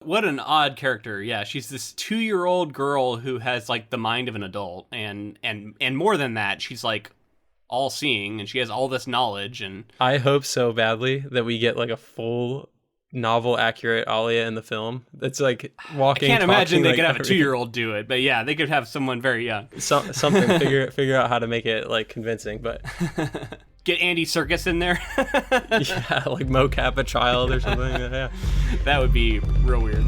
What an odd character. Yeah, she's this 2-year-old girl who has like the mind of an adult, and more than that, she's like all seeing, and she has all this knowledge. And I hope so badly that we get like a full novel accurate Alia in the film. That's like walking. I can't imagine they like, could have a 2-year-old do it, but yeah, they could have someone very young. Something figure out how to make it like convincing, but get Andy Serkis in there. Yeah, like mocap a child or something. Yeah, that would be real weird.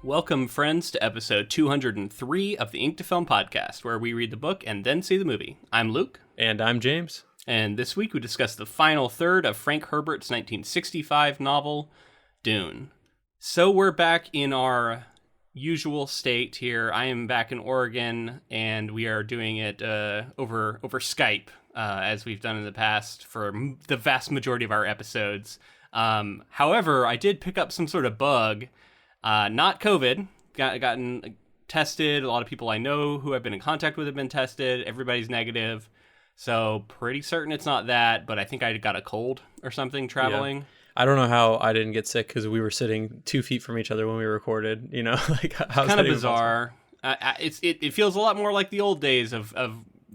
Welcome, friends, to episode 203 of the Ink to Film podcast, where we read the book and then see the movie. I'm Luke. And I'm James. And this week we discuss the final third of Frank Herbert's 1965 novel, Dune. So we're back in our usual state here. I am back in Oregon, and we are doing it over Skype, as we've done in the past for the vast majority of our episodes. However, I did pick up some sort of bug. Not COVID, gotten tested. A lot of people I know who I've been in contact with have been tested. Everybody's negative. So pretty certain it's not that, but I think I got a cold or something traveling. Yeah. I don't know how I didn't get sick because we were sitting 2 feet from each other when we recorded, you know, like how's kind of bizarre. It feels a lot more like the old days of,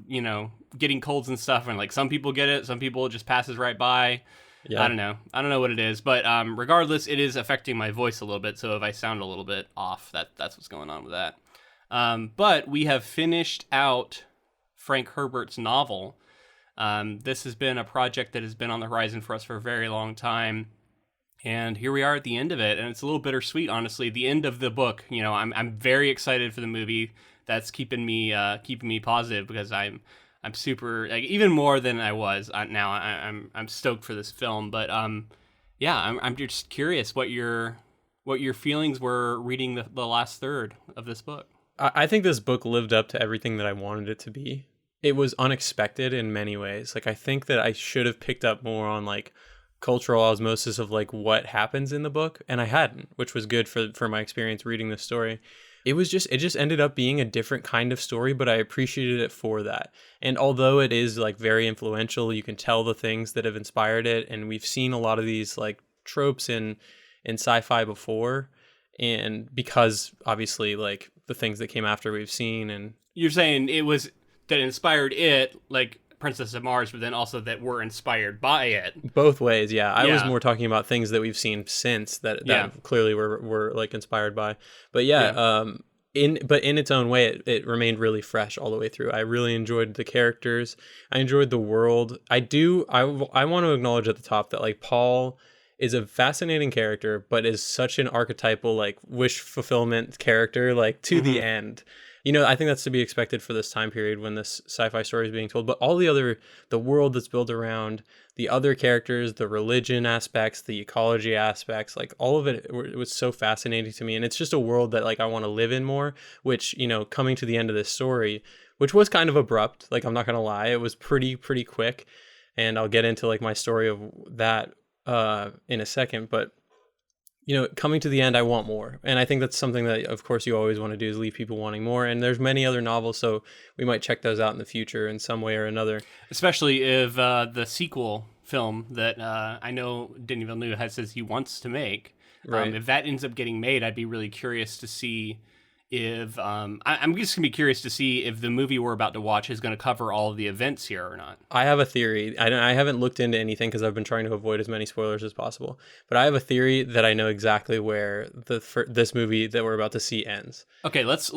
you know, getting colds and stuff. And like some people get it, some people it just passes right by. Yeah. I don't know what it is, but regardless, it is affecting my voice a little bit. So if I sound a little bit off, that's what's going on with that. But we have finished out Frank Herbert's novel. This has been a project that has been on the horizon for us for a very long time, and here we are at the end of it. And it's a little bittersweet, honestly. The end of the book. You know, I'm very excited for the movie. That's keeping me positive because I'm super, like, even more than I was now. I'm stoked for this film, but yeah, I'm just curious what your feelings were reading the last third of this book. I think this book lived up to everything that I wanted it to be. It was unexpected in many ways. Like, I think that I should have picked up more on like cultural osmosis of like what happens in the book, and I hadn't, which was good for my experience reading this story. It just ended up being a different kind of story, but I appreciated it for that. And although it is like very influential, you can tell the things that have inspired it. And we've seen a lot of these like tropes in sci-fi before. And because obviously like the things that came after we've seen. And you're saying it was that inspired it, like Princess of Mars, but then also that we're inspired by it. Both ways, yeah. I was more talking about things that we've seen since that clearly we're like inspired by. But in its own way, it remained really fresh all the way through. I really enjoyed the characters. I enjoyed the world. I want to acknowledge at the top that like Paul is a fascinating character, but is such an archetypal like wish fulfillment character, like to the end. You know, I think that's to be expected for this time period when this sci-fi story is being told. But all the world that's built around the other characters, the religion aspects, the ecology aspects, like all of it was so fascinating to me. And it's just a world that like I want to live in more, which, you know, coming to the end of this story, which was kind of abrupt, like I'm not going to lie, it was pretty quick. And I'll get into like my story of that in a second. But you know, coming to the end, I want more. And I think that's something that, of course, you always want to do is leave people wanting more. And there's many other novels, so we might check those out in the future in some way or another. Especially if the sequel film that I know Denis Villeneuve says he wants to make, right. If that ends up getting made, I'd be really curious to see if I'm just gonna be curious to see if the movie we're about to watch is going to cover all of the events here or not. I have a theory. I haven't looked into anything because I've been trying to avoid as many spoilers as possible. But I have a theory that I know exactly where this movie that we're about to see ends. Okay, let's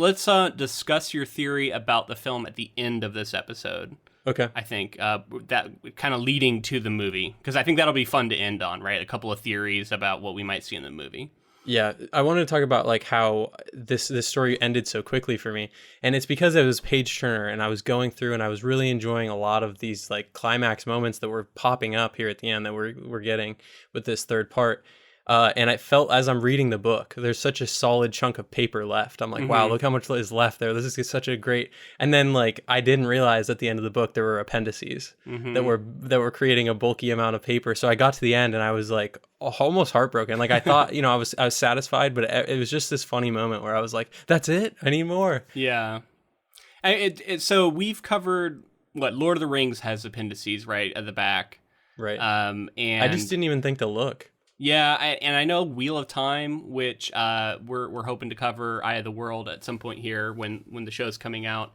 discuss your theory about the film at the end of this episode. Okay. I think that kind of leading to the movie, because I think that'll be fun to end on, right? A couple of theories about what we might see in the movie. Yeah, I wanted to talk about like how this story ended so quickly for me, and it's because it was page turner, and I was going through, and I was really enjoying a lot of these like climax moments that were popping up here at the end that we're getting with this third part. And I felt as I'm reading the book, there's such a solid chunk of paper left. I'm like, wow, look how much is left there. This is such a great. And then like I didn't realize at the end of the book there were appendices that were creating a bulky amount of paper. So I got to the end and I was like almost heartbroken. Like I thought, I was satisfied, but it was just this funny moment where I was like, that's it. I need more. Yeah. So we've covered what Lord of the Rings has appendices right at the back. Right. And I just didn't even think to look. Yeah, and I know Wheel of Time, which we're hoping to cover Eye of the World at some point here when the show's coming out,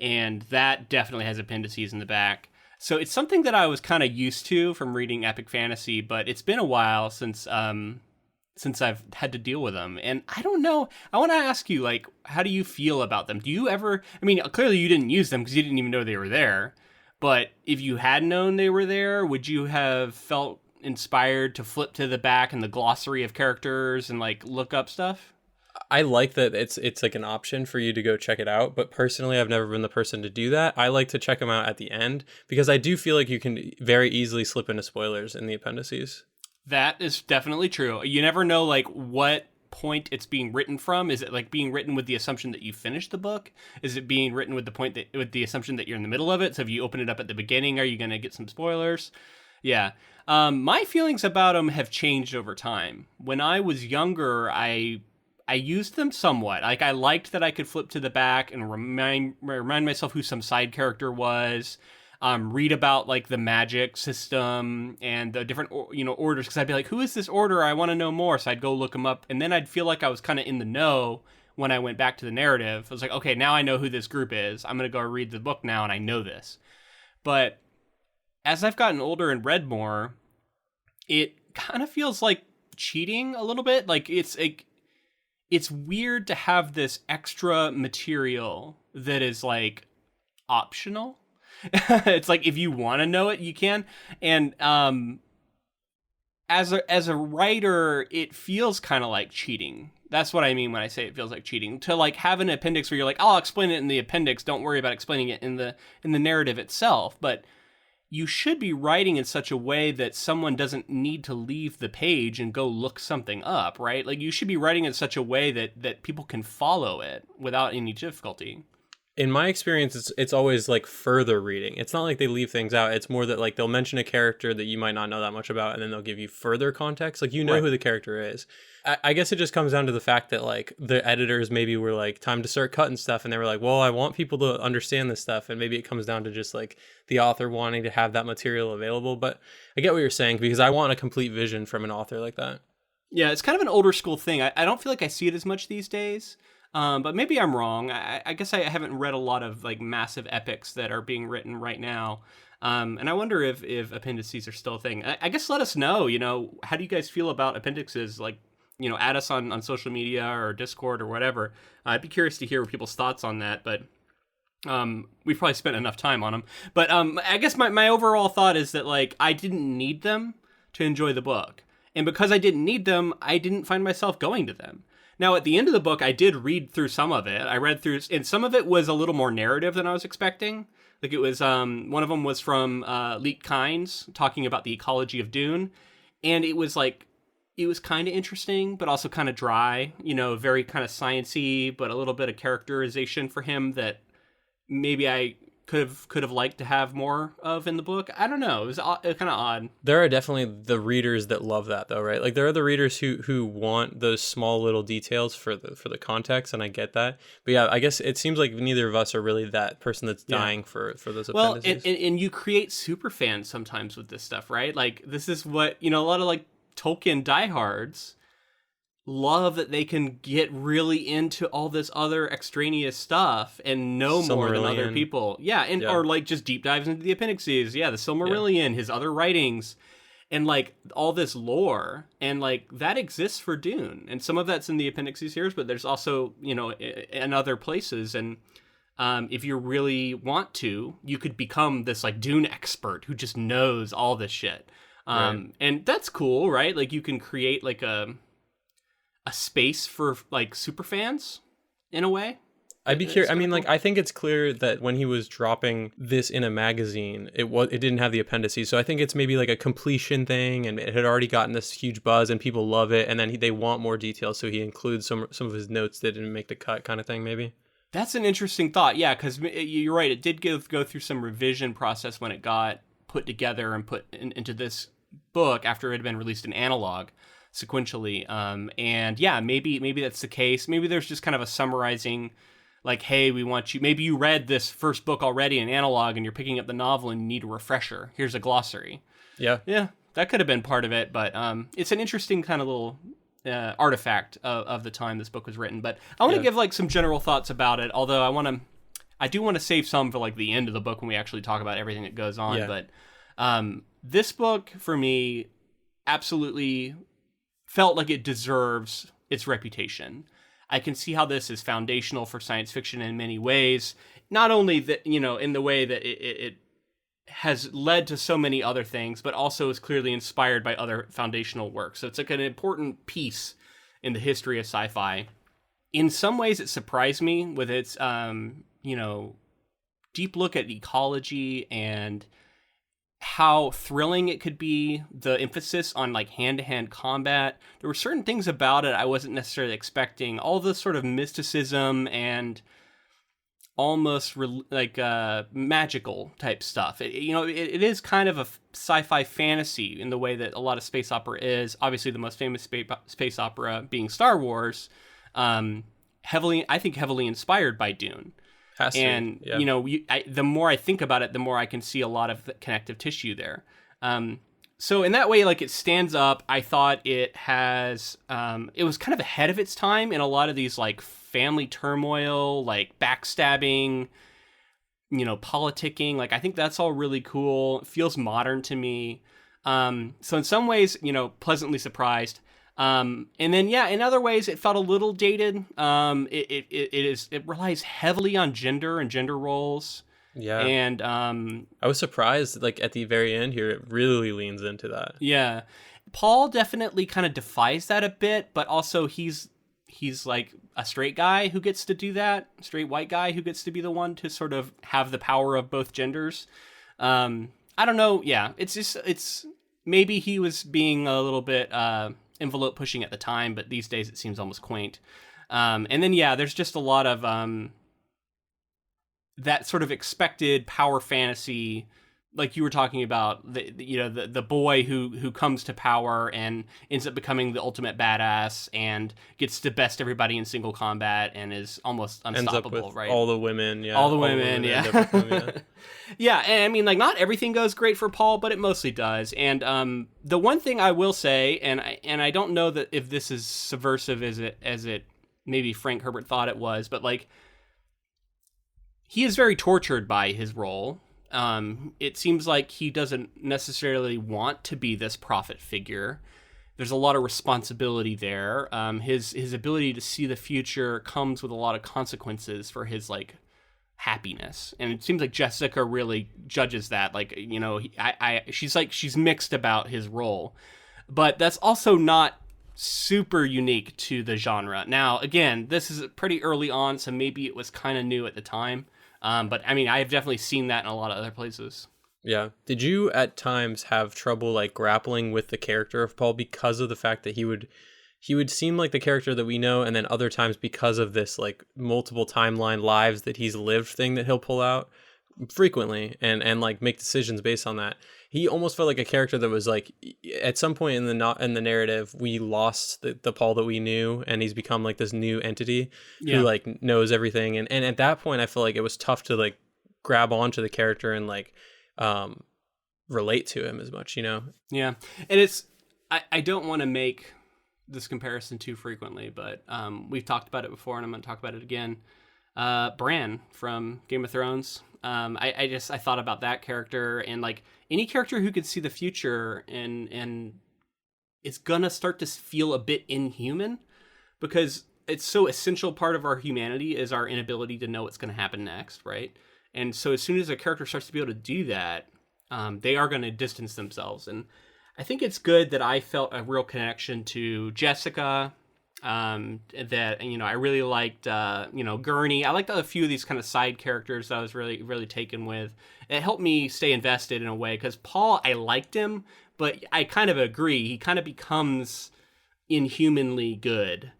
and that definitely has appendices in the back. So it's something that I was kind of used to from reading epic fantasy, but it's been a while since I've had to deal with them, and I don't know. I want to ask you, like, how do you feel about them? Do you ever? I mean, clearly you didn't use them because you didn't even know they were there. But if you had known they were there, would you have felt inspired to flip to the back and the glossary of characters and like look up stuff? I like that it's like an option for you to go check it out, but personally I've never been the person to do that. I like to check them out at the end because I do feel like you can very easily slip into spoilers in the appendices. That is definitely true. You never know like what point it's being written from. Is it like being written with the assumption that you finished the book? Is it being written with the assumption that you're in the middle of it? So if you open it up at the beginning, are you going to get some spoilers? Yeah. My feelings about them have changed over time. When I was younger, I used them somewhat. Like I liked that I could flip to the back and remind myself who some side character was. Read about like the magic system and the different orders, because I'd be like, who is this order? I want to know more. So I'd go look them up, and then I'd feel like I was kind of in the know when I went back to the narrative. I was like, okay, now I know who this group is. I'm gonna go read the book now, and I know this. But as I've gotten older and read more, it kind of feels like cheating a little bit. Like it's weird to have this extra material that is like optional. It's like if you want to know it, you can. And as a writer, it feels kind of like cheating. That's what I mean when I say it feels like cheating. To like have an appendix where you're like, I'll explain it in the appendix. Don't worry about explaining it in the narrative itself. But you should be writing in such a way that someone doesn't need to leave the page and go look something up, right? Like you should be writing in such a way that people can follow it without any difficulty. In my experience, it's always like further reading. It's not like they leave things out. It's more that like they'll mention a character that you might not know that much about, and then they'll give you further context. Like right. Who the character is. I guess it just comes down to the fact that like the editors maybe were like, time to start cutting stuff, and they were like, well, I want people to understand this stuff, and maybe it comes down to just like the author wanting to have that material available. But I get what you're saying, because I want a complete vision from an author like that. Yeah, it's kind of an older school thing. I don't feel like I see it as much these days. But maybe I'm wrong. I guess I haven't read a lot of like massive epics that are being written right now. And I wonder if appendices are still a thing. I guess let us know, how do you guys feel about appendixes? Like, add us on social media or Discord or whatever. I'd be curious to hear people's thoughts on that, but we've probably spent enough time on them. But I guess my overall thought is that like I didn't need them to enjoy the book. And because I didn't need them, I didn't find myself going to them. Now, at the end of the book, I did read through some of it. I read through, and some of it was a little more narrative than I was expecting. Like it was, one of them was from Leek Kynes, talking about the ecology of Dune. And it was like, it was kind of interesting, but also kind of dry, very kind of sciencey, but a little bit of characterization for him that maybe I could have liked to have more of in the book. I don't know. It was kind of odd. There are definitely the readers that love that though, right? Like there are the readers who want those small little details for the context, and I get that. But yeah, I guess it seems like neither of us are really that person that's dying for those appendices. Well, and you create super fans sometimes with this stuff, right? Like this is what, a lot of like Tolkien diehards love that they can get really into all this other extraneous stuff and know more than other people. Yeah, or like just deep dives into the appendices. Yeah, the Silmarillion, his other writings, and like all this lore, and like that exists for Dune. And some of that's in the appendices here, but there's also, in other places. And if you really want to, you could become this like Dune expert who just knows all this shit. And that's cool, right? Like you can create like a space for like super fans in a way. I'd be curious. I mean, like, I think it's clear that when he was dropping this in a magazine, it didn't have the appendices. So I think it's maybe like a completion thing, and it had already gotten this huge buzz, and people love it. And then they want more details, so he includes some of his notes that didn't make the cut, kind of thing, maybe. That's an interesting thought. Yeah, because you're right. It did go through some revision process when it got put together and put into this book after it had been released in analog sequentially. And yeah, maybe that's the case. Maybe there's just kind of a summarizing. Like, hey, we want you, maybe you read this first book already in analog and you're picking up the novel and you need a refresher. Here's a glossary. Yeah. Yeah, that could have been part of it, but it's an interesting kind of little artifact of the time this book was written. But I want to give like some general thoughts about it, although I do want to save some for like the end of the book when we actually talk about everything that goes on. Yeah. But this book, for me, absolutely felt like it deserves its reputation. I can see how this is foundational for science fiction in many ways. Not only that, in the way that it has led to so many other things, but also is clearly inspired by other foundational works. So it's like an important piece in the history of sci-fi. In some ways, it surprised me with its, deep look at ecology and how thrilling it could be, the emphasis on like hand-to-hand combat. There were certain things about it I wasn't necessarily expecting. All the sort of mysticism and almost magical type stuff. It is kind of a sci-fi fantasy in the way that a lot of space opera is. Obviously, the most famous space opera being Star Wars, heavily inspired by Dune. And, the more I think about it, the more I can see a lot of connective tissue there. So in that way, like, it stands up. I thought it has, it was kind of ahead of its time in a lot of these, like, family turmoil, like backstabbing, politicking. Like, I think that's all really cool. It feels modern to me. So in some ways, pleasantly surprised. And then, in other ways, it felt a little dated. It relies heavily on gender and gender roles. Yeah. And I was surprised, like, at the very end here, it really leans into that. Yeah. Paul definitely kind of defies that a bit, but also he's like a straight guy who gets to do that, straight white guy who gets to be the one to sort of have the power of both genders. I don't know. Yeah. It's maybe he was being a little bit, envelope pushing at the time, but these days it seems almost quaint. And then there's just a lot of that sort of expected power fantasy, like you were talking about, the boy who comes to power and ends up becoming the ultimate badass and gets to best everybody in single combat and is almost unstoppable. Ends up with right? All the women, yeah. All the women, yeah. End up with them, yeah. Yeah, and I mean, like, not everything goes great for Paul, but it mostly does. And the one thing I will say, and I don't know that if this is subversive as it maybe Frank Herbert thought it was, but like, he is very tortured by his role. It seems like he doesn't necessarily want to be this prophet figure. There's a lot of responsibility there. His ability to see the future comes with a lot of consequences for his, like, happiness. And it seems like Jessica really judges that. Like, she's mixed about his role. But that's also not super unique to the genre. Now, again, this is pretty early on, so maybe it was kind of new at the time. But I mean, I have definitely seen that in a lot of other places. Yeah. Did you at times have trouble, like, grappling with the character of Paul because of the fact that he would seem like the character that we know, and then other times because of this, like, multiple timeline lives that he's lived thing that he'll pull out frequently and like make decisions based on that? He almost felt like a character that was like, at some point in the narrative, we lost the Paul that we knew, and he's become like this new entity who like knows everything. And at that point, I feel like it was tough to like grab onto the character and like relate to him as much, Yeah. And it's, I don't want to make this comparison too frequently, but we've talked about it before and I'm going to talk about it again. Bran from Game of Thrones. I thought about that character, and like any character who could see the future and it's gonna start to feel a bit inhuman because it's so essential part of our humanity is our inability to know what's going to happen next, right? And so as soon as a character starts to be able to do that, they are going to distance themselves. And I think it's good that I felt a real connection to Jessica that, you know, I really liked, you know, Gurney. I liked a few of these kind of side characters that I was really, really taken with. It helped me stay invested in a way, because Paul, I liked him, but I kind of agree. He kind of becomes inhumanly good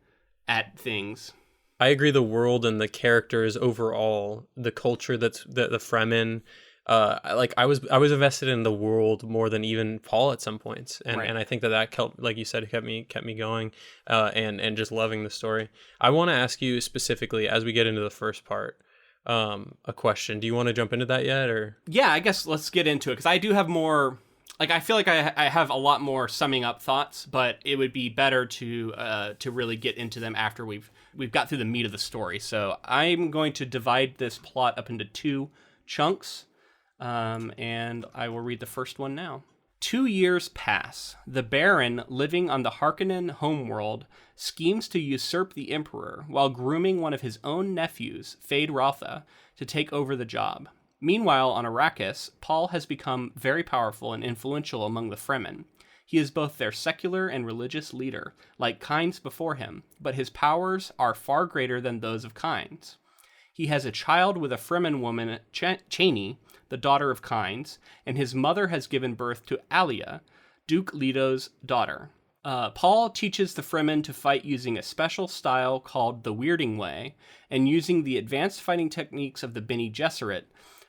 at things. I agree. The world and the characters overall, the culture that's the Fremen, I was invested in the world more than even Paul at some points, and I think that kept, like you said, kept me going, and just loving the story. I want to ask you specifically as we get into the first part, a question. Do you want to jump into that yet, or? Yeah, I guess let's get into it, because I do have more. Like, I feel like I have a lot more summing up thoughts, but it would be better to really get into them after we've got through the meat of the story. So I'm going to divide this plot up into 2 chunks, and I will read the first one now. 2 years pass. The Baron, living on the Harkonnen homeworld, schemes to usurp the Emperor while grooming one of his own nephews, Feyd-Rautha, to take over the job. Meanwhile, on Arrakis, Paul has become very powerful and influential among the Fremen. He is both their secular and religious leader, like Kynes before him, but his powers are far greater than those of Kynes. He has a child with a Fremen woman, Cheney, the daughter of Kynes, and his mother has given birth to Alia, Duke Leto's daughter. Paul teaches the Fremen to fight using a special style called the Weirding Way, and using the advanced fighting techniques of the Bene Gesserit.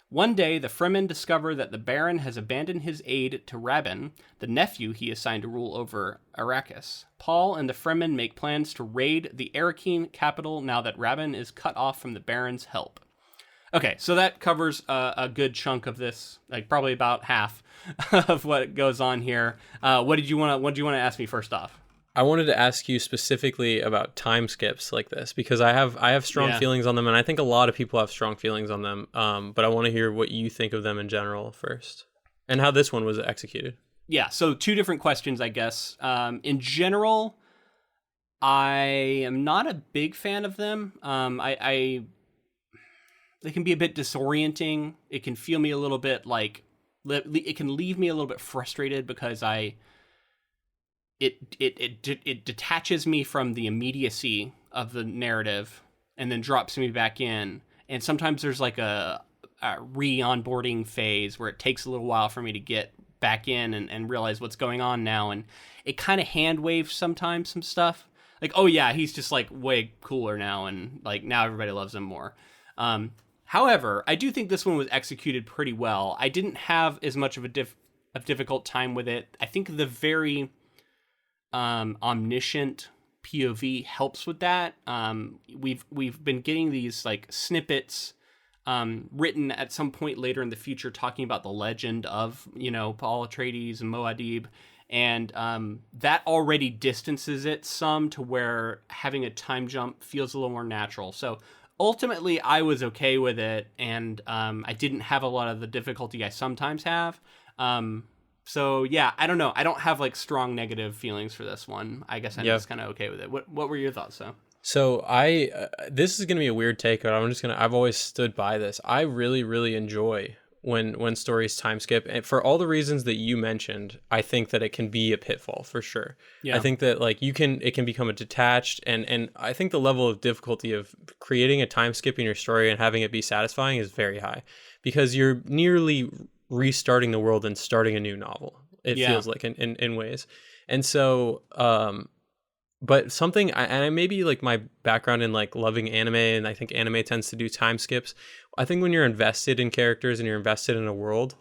One day, the Fremen discover that the Baron has abandoned his aid to Rabban, the nephew he assigned to rule over Arrakis. Paul and the Fremen make plans to raid the Arakeen capital now that Rabban is cut off from the Baron's help. Okay, so that covers a good chunk of this, like probably about half of what goes on here. What did you want to ask me first off? I wanted to ask you specifically about time skips like this, because I have strong feelings on them, and I think a lot of people have strong feelings on them. But I want to hear what you think of them in general first, and how this one was executed. Yeah, so 2 different questions, I guess. In general, I am not a big fan of them. They can be a bit disorienting. It can feel me a little bit like, it can leave me a little bit frustrated, because it detaches me from the immediacy of the narrative and then drops me back in. And sometimes there's like a re-onboarding phase where it takes a little while for me to get back in and realize what's going on now. And it kind of hand waves sometimes, some stuff. Like, oh yeah, he's just like way cooler now, and like now everybody loves him more. However, I do think this one was executed pretty well. I didn't have as much of a difficult time with it. I think the very omniscient POV helps with that. We've been getting these like snippets written at some point later in the future talking about the legend of, you know, Paul Atreides and Muad'Dib, and that already distances it some to where having a time jump feels a little more natural. So ultimately, I was okay with it, and I didn't have a lot of the difficulty I sometimes have. So yeah, I don't know. I don't have like strong negative feelings for this one. I guess I'm just kind of okay with it. What were your thoughts though? So this is going to be a weird take, but I've always stood by this. I really, really enjoy when stories time skip, and for all the reasons that you mentioned. I think that it can be a pitfall for sure. Yeah. I think that like it can become a detached, and I think the level of difficulty of creating a time skip in your story and having it be satisfying is very high, because you're nearly restarting the world and starting a new novel. It feels like in ways. And so but something, and maybe like my background in like loving anime, and I think anime tends to do time skips. I think when you're invested in characters and you're invested in a world,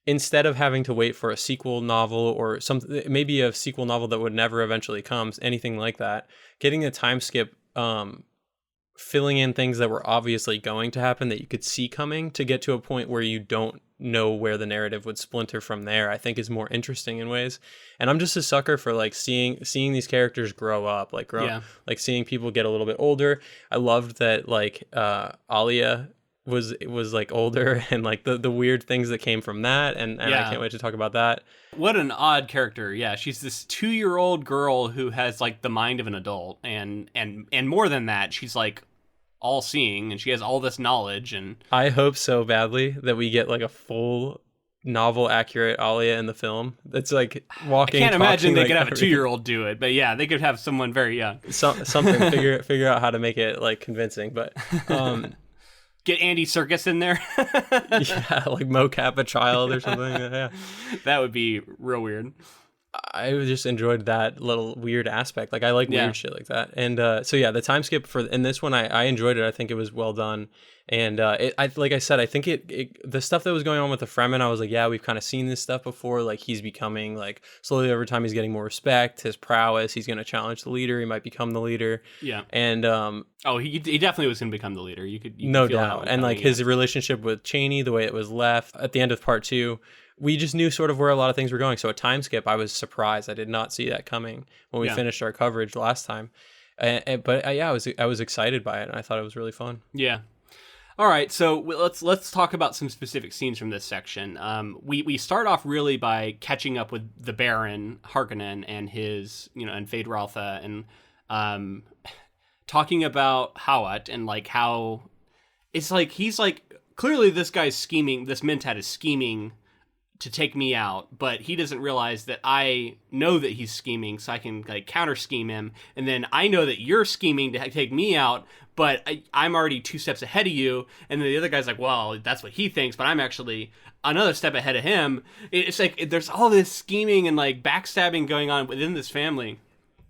instead of having to wait for a sequel novel or something, maybe a sequel novel that would never eventually come, anything like that, getting a time skip, filling in things that were obviously going to happen that you could see coming, to get to a point where you don't know where the narrative would splinter from there, I think is more interesting in ways. And I'm just a sucker for like seeing these characters grow up, like like seeing people get a little bit older. I loved that like Alia was like older, and like the weird things that came from that, and I can't wait to talk about that. What an odd character. Yeah, she's this 2-year-old girl who has like the mind of an adult, and more than that, she's like all seeing, and she has all this knowledge. And I hope so badly that we get like a full novel accurate Alia in the film. It's like walking. I can't imagine they like, could have a 2-year-old do it, but yeah, they could have someone very young. Something figure out how to make it like convincing, but get Andy Serkis in there. Yeah, like mocap a child or something. Yeah, that would be real weird. I just enjoyed that little weird aspect. Like I like weird shit like that. And so yeah, the time skip in this one, I enjoyed it. I think it was well done. And like I said, I think the stuff that was going on with the Fremen, I was like, yeah, we've kind of seen this stuff before. Like he's becoming like slowly over time, he's getting more respect, his prowess. He's going to challenge the leader. He might become the leader. Yeah. And he definitely was going to become the leader. You could no feel doubt. And like his relationship with Cheney, the way it was left at the end of part 2. We just knew sort of where a lot of things were going. So a time skip, I was surprised. I did not see that coming when we finished our coverage last time. But I was excited by it, and I thought it was really fun. Yeah. All right, so let's talk about some specific scenes from this section. We start off really by catching up with the Baron Harkonnen and his, and Feyd-Rautha, and talking about Hawat and like how it's like he's like clearly this guy's scheming. This Mentat is scheming to take me out, but he doesn't realize that I know that he's scheming, so I can like counter scheme him, and then I know that you're scheming to take me out, but I'm already 2 steps ahead of you, and then the other guy's like, well, that's what he thinks, but I'm actually another step ahead of him. It's like there's all this scheming and like backstabbing going on within this family.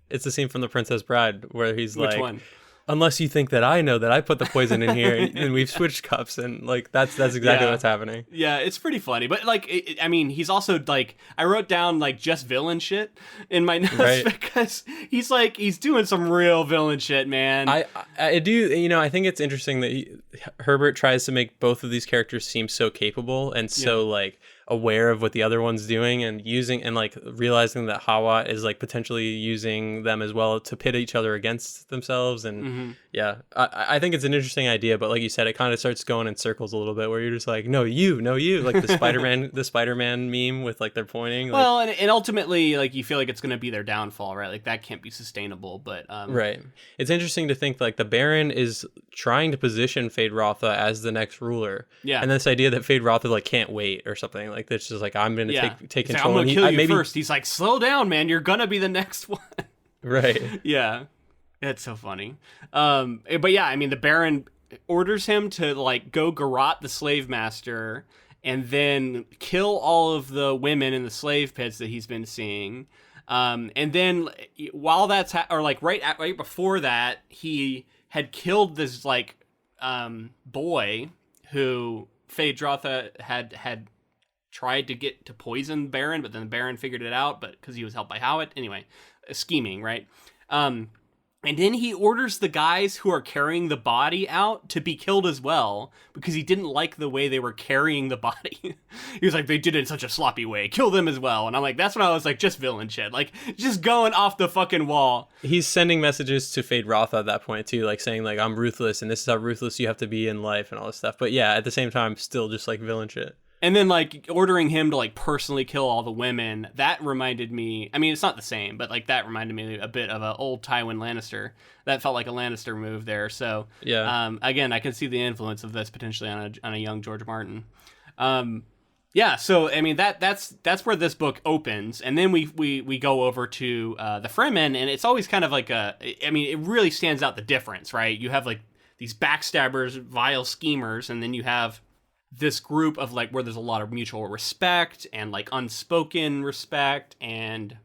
It's the scene from The Princess Bride where he's Which like, one? Unless you think that I know that I put the poison in here and we've switched cups, and like that's exactly what's happening. Yeah, it's pretty funny, but like I mean, he's also like I wrote down like just villain shit in my notes because he's doing some real villain shit, man. I do, I think it's interesting that Herbert tries to make both of these characters seem so capable and so like aware of what the other one's doing and using and like realizing that Hawat is like potentially using them as well to pit each other against themselves. And I think it's an interesting idea, but like you said, it kind of starts going in circles a little bit where you're just like, no, you, like the Spider-Man meme with like they're pointing. Like, well, and ultimately like you feel like it's going to be their downfall, right? Like that can't be sustainable, but right. It's interesting to think like the Baron is trying to position Feyd-Rautha as the next ruler. Yeah. And this idea that Feyd-Rautha like can't wait or something. Like that's just like I'm going to take control. Like, I'm going to kill you first. He's like, slow down, man. You're going to be the next one. Right. Yeah. It's so funny. But yeah, I mean, the Baron orders him to like go garrote the slave master and then kill all of the women in the slave pits that he's been seeing. And then while that's right before that, he had killed this like boy who Feyd-Rautha had tried to get to poison Baron, but then the Baron figured it out, but because he was helped by Hawat. Anyway, scheming, right? And then he orders the guys who are carrying the body out to be killed as well, because he didn't like the way they were carrying the body. He was like, they did it in such a sloppy way. Kill them as well. And I'm like, that's when I was like, just villain shit. Like, just going off the fucking wall. He's sending messages to Feyd-Rautha at that point, too, like saying, like, I'm ruthless, and this is how ruthless you have to be in life, and all this stuff. But yeah, at the same time, still just like villain shit. And then, like, ordering him to, like, personally kill all the women, that reminded me... I mean, it's not the same, but, like, that reminded me a bit of an old Tywin Lannister. That felt like a Lannister move there. So, again, I can see the influence of this potentially on a young George Martin. So, I mean, that's where this book opens. And then we go over to the Fremen, and it's always kind of like it really stands out the difference, right? You have, like, these backstabbers, vile schemers, and then you have this group of like where there's a lot of mutual respect and like unspoken respect and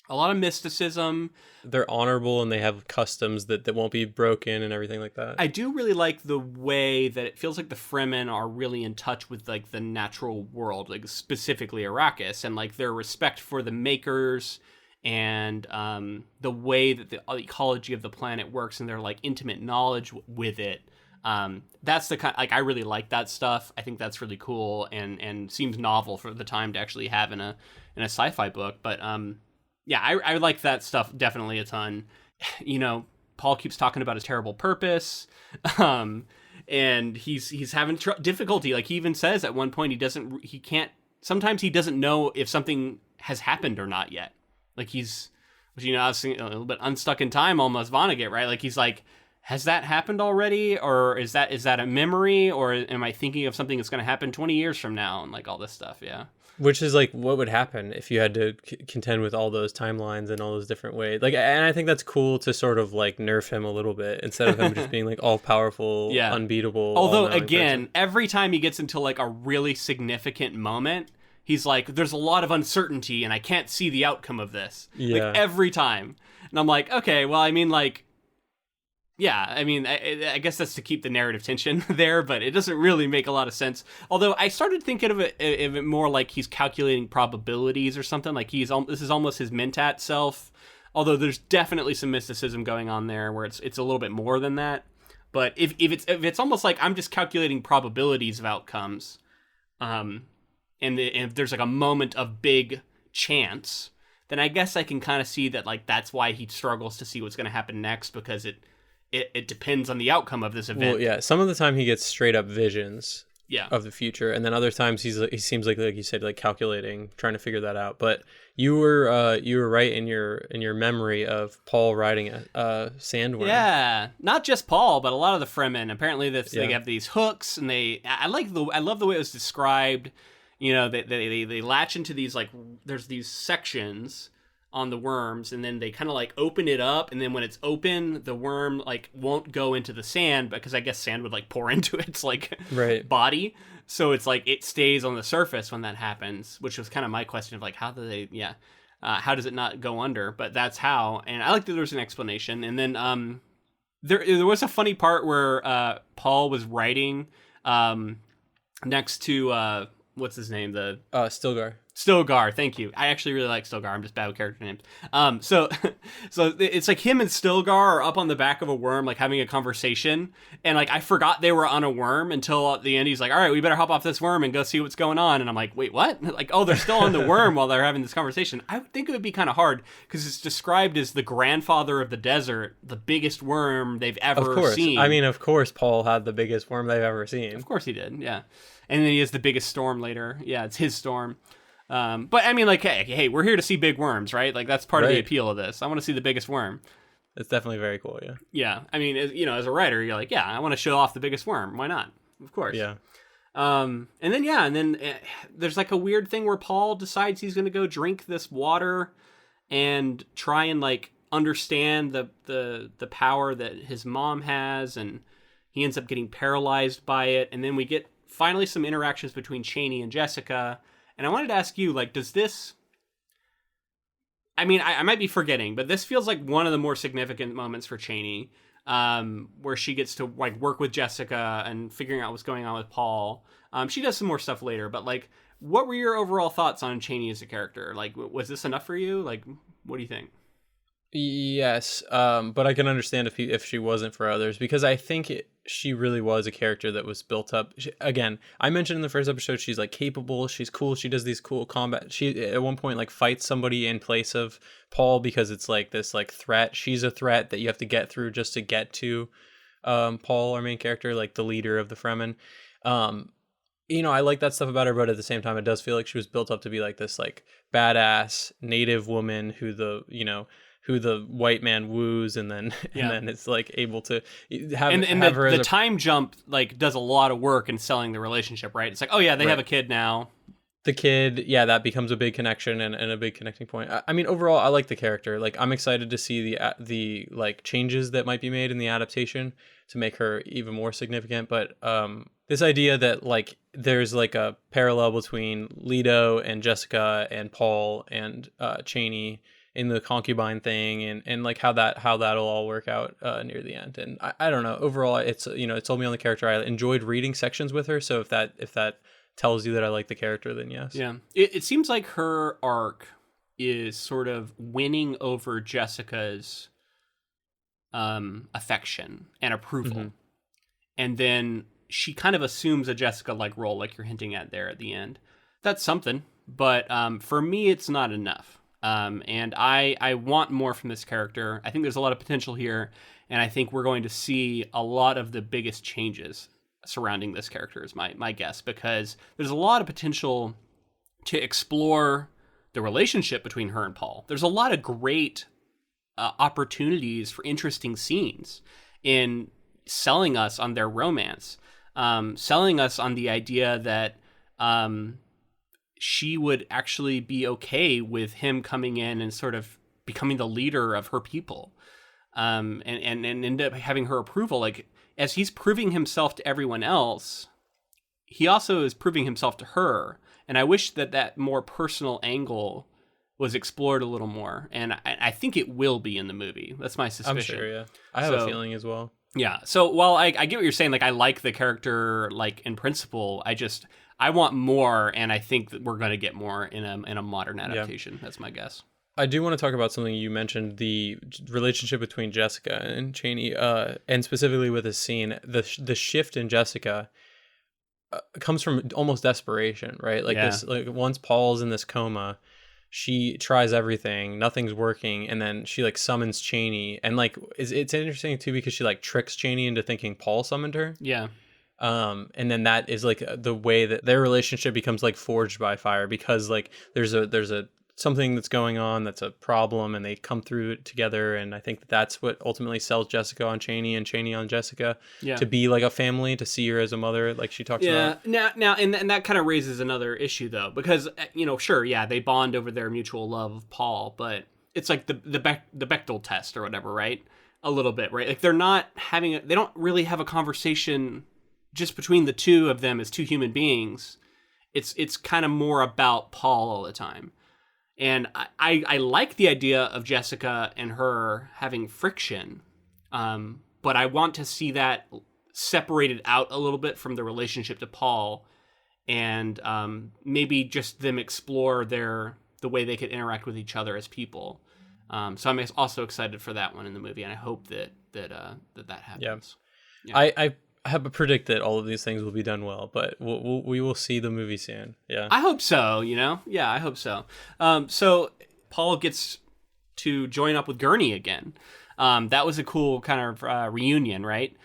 a lot of mysticism. They're honorable and they have customs that won't be broken and everything like that. I do really like the way that it feels like the Fremen are really in touch with like the natural world, like specifically Arrakis, and like their respect for the makers and the way that the ecology of the planet works and their like intimate knowledge with it. That's the kind, like, I really like that stuff. I think that's really cool and seems novel for the time to actually have in a sci-fi book. But I like that stuff definitely a ton. Paul keeps talking about his terrible purpose, and he's having difficulty. Like he even says at one point sometimes he doesn't know if something has happened or not yet. Like he's, a little bit unstuck in time, almost Vonnegut, right? Like he's like, has that happened already, or is that a memory, or am I thinking of something that's going to happen 20 years from now, and like all this stuff? Yeah. Which is like, what would happen if you had to contend with all those timelines and all those different ways? Like, and I think that's cool to sort of like nerf him a little bit instead of him just being like all powerful, unbeatable. Although again, every time he gets into like a really significant moment, he's like, there's a lot of uncertainty and I can't see the outcome of this. Yeah. Like every time. And I'm like, okay, well, I mean, like, yeah, I mean, I guess that's to keep the narrative tension there, but it doesn't really make a lot of sense. Although I started thinking of it more like he's calculating probabilities or something. Like this is almost his Mentat self. Although there's definitely some mysticism going on there where it's a little bit more than that. But if it's almost like I'm just calculating probabilities of outcomes, and if there's like a moment of big chance, then I guess I can kind of see that like that's why he struggles to see what's going to happen next, because it depends on the outcome of this event. Well, yeah, some of the time he gets straight up visions yeah. of the future, and then other times he seems like you said, like calculating, trying to figure that out. But you were right in your memory of Paul riding a sandworm. Yeah, not just Paul, but a lot of the Fremen. Apparently, they have these hooks, and I love the way it was described. You know, they latch into these, like, there's these sections on the worms, and then they kind of like open it up, and then when it's open, the worm like won't go into the sand, because I guess sand would like pour into its like body, so it's like it stays on the surface when that happens, which was kind of my question of like, how do they how does it not go under? But that's how. And I like that there was an explanation. And then there was a funny part where Paul was writing next to what's his name, the Stilgar, thank you. I actually really like Stilgar. I'm just bad with character names. So it's like him and Stilgar are up on the back of a worm, like having a conversation. And like, I forgot they were on a worm until at the end he's like, all right, we better hop off this worm and go see what's going on. And I'm like, wait, what? Like, oh, they're still on the worm while they're having this conversation. I would think it would be kind of hard, because it's described as the grandfather of the desert, the biggest worm they've ever seen. I mean, of course, Paul had the biggest worm they've ever seen. Of course he did, yeah. And then he has the biggest storm later. Yeah, it's his storm. But I mean, like, hey, we're here to see big worms, right? Like, that's part of the appeal of this. I want to see the biggest worm. It's definitely very cool, yeah. Yeah, I mean, as a writer, you're like, yeah, I want to show off the biggest worm. Why not? Of course. Yeah. And then there's like a weird thing where Paul decides he's going to go drink this water and try and like understand the power that his mom has, and he ends up getting paralyzed by it. And then we get finally some interactions between Cheney and Jessica. And I wanted to ask you, like, does this... I mean, I might be forgetting, but this feels like one of the more significant moments for Cheney, where she gets to, like, work with Jessica and figuring out what's going on with Paul. She does some more stuff later, but, like, what were your overall thoughts on Cheney as a character? Like, was this enough for you? Like, what do you think? Yes, but I can understand if she wasn't for others, because I think she really was a character that was built up. Again, I mentioned in the first episode, she's like capable, she's cool, she does these cool combat. She at one point like fights somebody in place of Paul, because it's like this like threat. She's a threat that you have to get through just to get to Paul, our main character, like the leader of the Fremen. You know, I like that stuff about her, but at the same time, it does feel like she was built up to be like this like badass native woman who the white man woos, and then it's like able to have her. The time jump like does a lot of work in selling the relationship, right? It's like, oh yeah, they have a kid now. The kid, yeah, that becomes a big connection and a big connecting point. I mean, overall, I like the character. Like, I'm excited to see the like changes that might be made in the adaptation to make her even more significant. But this idea that like there's like a parallel between Leto and Jessica and Paul and Cheney in the concubine thing, and like how that'll all work out near the end. And I don't know, overall it's, you know, it told me on the character. I enjoyed reading sections with her, so if that tells you that I like the character, then yes. Yeah, it seems like her arc is sort of winning over Jessica's affection and approval. Mm-hmm. And then she kind of assumes a Jessica like role, like you're hinting at there at the end. That's something, but for me it's not enough. And I want more from this character. I think there's a lot of potential here, and I think we're going to see a lot of the biggest changes surrounding this character is my guess, because there's a lot of potential to explore the relationship between her and Paul. There's a lot of great opportunities for interesting scenes, in selling us on their romance, selling us on the idea that she would actually be okay with him coming in and sort of becoming the leader of her people, and end up having her approval. Like, as he's proving himself to everyone else, he also is proving himself to her. And I wish that more personal angle was explored a little more. And I think it will be in the movie. That's my suspicion. I'm sure, yeah. I have a feeling as well. Yeah. So while I get what you're saying, like, I like the character, like, in principle, I want more, and I think that we're going to get more in a modern adaptation. Yeah. That's my guess. I do want to talk about something you mentioned, the relationship between Jessica and Cheney, and specifically with this scene, the shift in Jessica comes from almost desperation, right? Like, this, like, once Paul's in this coma, she tries everything, nothing's working, and then she, like, summons Cheney, and, like, it's interesting too because she, like, tricks Cheney into thinking Paul summoned her. Yeah. And then that is, like, the way that their relationship becomes, like, forged by fire, because, like, there's a something that's going on that's a problem, and they come through it together. And I think that's what ultimately sells Jessica on Cheney and Cheney on Jessica, to be like a family, to see her as a mother, like she talks about. Now, and that kind of raises another issue, though, because, sure, they bond over their mutual love of Paul, but it's like the Bechdel test or whatever, right? A little bit, right? Like, they're not they don't really have a conversation just between the two of them as two human beings. It's kind of more about Paul all the time. And I like the idea of Jessica and her having friction, but I want to see that separated out a little bit from the relationship to Paul, and maybe just them explore the way they could interact with each other as people. So I'm also excited for that one in the movie, and I hope that happens. Yeah. I have to predict that all of these things will be done well, but we will see the movie soon. Yeah, I hope so. I hope so. So Paul gets to join up with Gurney again. That was a cool kind of reunion, right?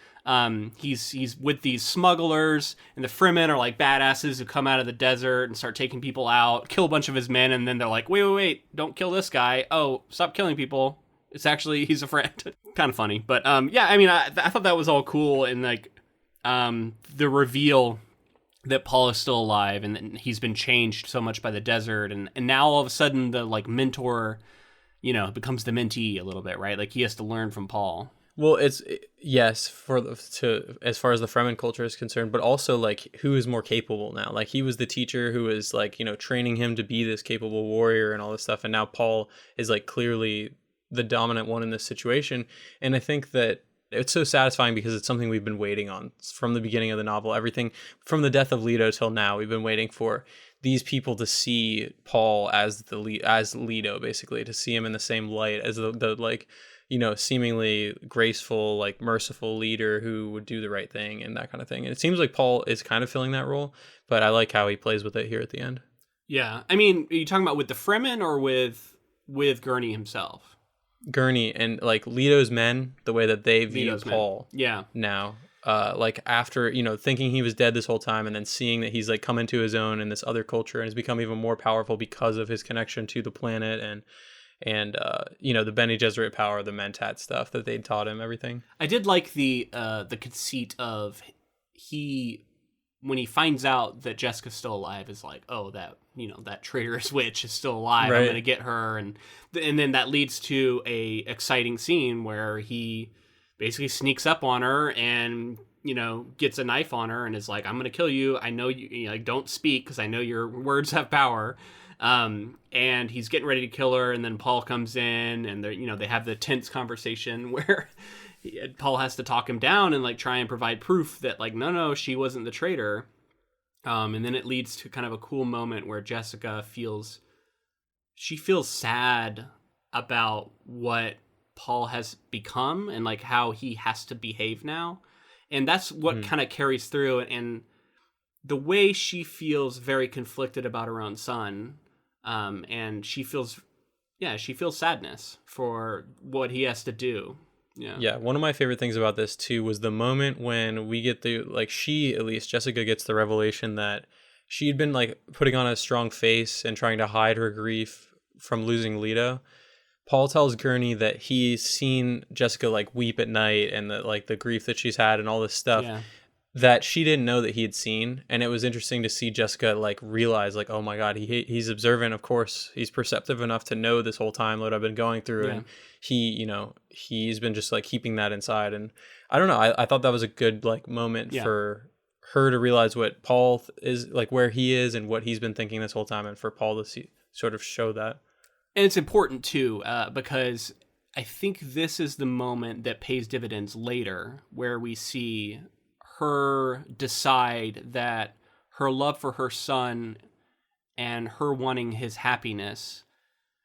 He's with these smugglers, and the Fremen are like badasses who come out of the desert and start taking people out, kill a bunch of his men, and then they're like, wait, don't kill this guy. Oh, stop killing people. It's actually, he's a friend. Kind of funny, but I thought that was all cool, and like. The reveal that Paul is still alive and that he's been changed so much by the desert, and now all of a sudden the, like, mentor, becomes the mentee a little bit, right? Like, he has to learn from Paul. Well, yes, as far as the Fremen culture is concerned, but also, like, who is more capable now? Like, he was the teacher who was, like, training him to be this capable warrior and all this stuff, and now Paul is, like, clearly the dominant one in this situation. And I think that it's so satisfying because it's something we've been waiting on from the beginning of the novel. Everything from the death of Leto till now, we've been waiting for these people to see Paul as Leto, basically, to see him in the same light as the like, seemingly graceful, like, merciful leader who would do the right thing and that kind of thing. And it seems like Paul is kind of filling that role, but I like how he plays with it here at the end. Yeah. I mean, are you talking about with the Fremen or with Gurney himself? Gurney and, like, Leto's men, the way that they view Paul. Yeah. Now, like, after, thinking he was dead this whole time, and then seeing that he's, like, come into his own in this other culture and has become even more powerful because of his connection to the planet and the Bene Gesserit power, the Mentat stuff that they taught him, everything. I did like the conceit of when he finds out that Jessica's still alive, is like, oh, that traitorous witch is still alive. Right. I'm gonna get her, and then that leads to a exciting scene where he basically sneaks up on her and gets a knife on her and is like, I'm gonna kill you. I know you like, don't speak because I know your words have power. And he's getting ready to kill her, and then Paul comes in, and they have the tense conversation where Paul has to talk him down and, like, try and provide proof that, like, no, she wasn't the traitor. And then it leads to kind of a cool moment where Jessica feels sad about what Paul has become and, like, how he has to behave now. And that's what kind of carries through. And the way she feels very conflicted about her own son, and she feels sadness for what he has to do. Yeah. One of my favorite things about this too was the moment when we get Jessica gets the revelation that she'd been, like, putting on a strong face and trying to hide her grief from losing Leto. Paul tells Gurney that he's seen Jessica like weep at night and the grief that she's had and all this stuff that she didn't know that he had seen. And it was interesting to see Jessica like realize like, oh my God, he's observant. Of course, he's perceptive enough to know this whole time what I've been going through. And he's been just like keeping that inside. And I don't know. I thought that was a good like moment for her to realize what Paul is like, where he is and what he's been thinking this whole time. And for Paul to sort of show that. And it's important, too, because I think this is the moment that pays dividends later, where we see her decide that her love for her son and her wanting his happiness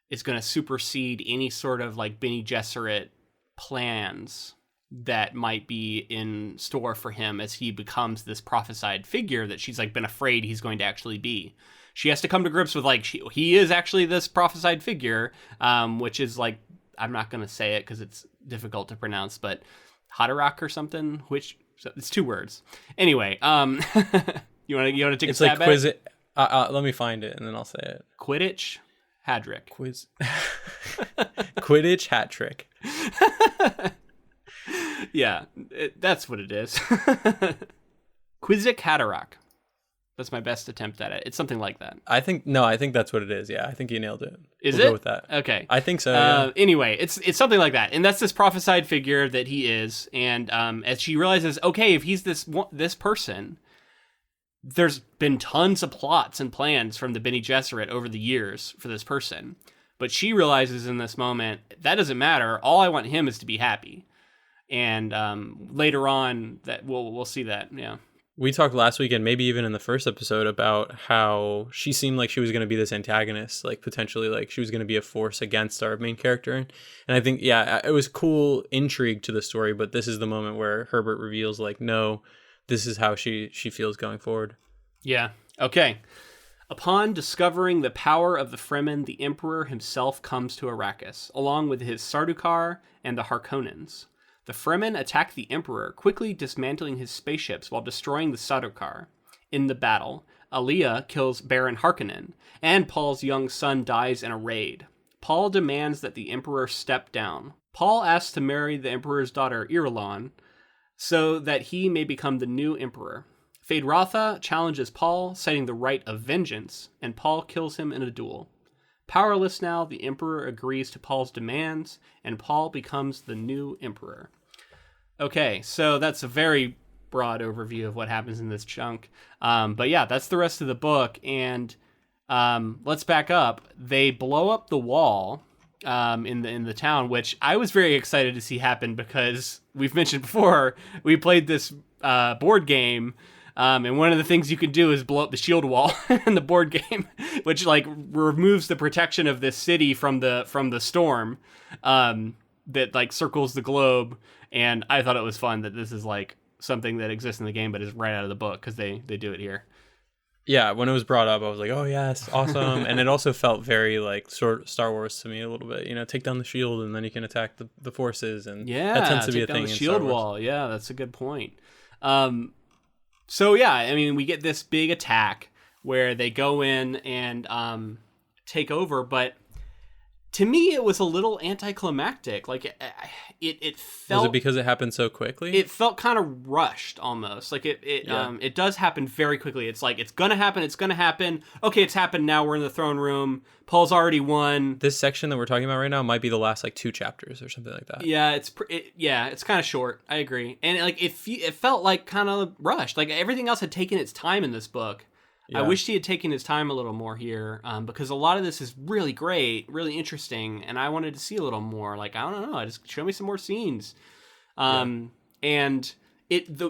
is going to supersede any sort of like Bene Gesserit plans that might be in store for him as he becomes this prophesied figure that she's like been afraid he's going to actually be. She has to come to grips with like he is actually this prophesied figure, which is like, I'm not going to say it because it's difficult to pronounce, but Haderach or something, which it's 2 words. Anyway, you want to take a stab at it? Let me find it and then I'll say it. Quidditch, Hadrick. Quidditch hat trick. Yeah, that's what it is. Quizzic Haderach. That's my best attempt at it. It's something like that. I think that's what it is. Yeah, I think you nailed it. We'll go with that. Okay. I think so. Yeah. Anyway, it's something like that. And that's this prophesied figure that he is. And as she realizes, okay, if he's this person, there's been tons of plots and plans from the Bene Gesserit over the years for this person. But she realizes in this moment, that doesn't matter. All I want him is to be happy. And later on, that we'll see that, yeah. We talked last week and maybe even in the first episode about how she seemed like she was going to be this antagonist, like potentially like she was going to be a force against our main character. And I think, it was cool intrigue to the story, but this is the moment where Herbert reveals like, no, this is how she feels going forward. Yeah. Okay. Upon discovering the power of the Fremen, the Emperor himself comes to Arrakis, along with his Sardaukar and the Harkonnens. The Fremen attack the Emperor, quickly dismantling his spaceships while destroying the Sardaukar. In the battle, Aliyah kills Baron Harkonnen, and Paul's young son dies in a raid. Paul demands that the Emperor step down. Paul asks to marry the Emperor's daughter, Irulan, so that he may become the new Emperor. Feyd-Rautha challenges Paul, citing the right of vengeance, and Paul kills him in a duel. Powerless now, the Emperor agrees to Paul's demands, and Paul becomes the new Emperor. Okay, so that's a very broad overview of what happens in this chunk. But yeah, that's the rest of the book, and let's back up. They blow up the wall in the town, which I was very excited to see happen because we've mentioned before, we played this board game. And one of the things you can do is blow up the shield wall in the board game, which like removes the protection of this city from the storm that like circles the globe. And I thought it was fun that this is like something that exists in the game, but is right out of the book because they do it here. Yeah, when it was brought up, I was like, oh yes, awesome. And it also felt very like sort of Star Wars to me a little bit. You know, take down the shield and then you can attack the forces. And that tends to be a thing in Star Wars. Shield wall. Yeah, that's a good point. So yeah, I mean, we get this big attack where they go in and take over, but to me, it was a little anticlimactic. Like it felt. Was it because it happened so quickly? It felt kind of rushed almost. Like it does happen very quickly. It's like it's gonna happen. It's gonna happen. Okay, it's happened now. We're in the throne room. Paul's already won. This section that we're talking about right now might be the last like 2 chapters or something like that. Yeah, it's kind of short. I agree, and like it felt like kind of rushed. Like everything else had taken its time in this book. Yeah. I wish he had taken his time a little more here, because a lot of this is really great, really interesting, and I wanted to see a little more. Like, I don't know, just show me some more scenes. And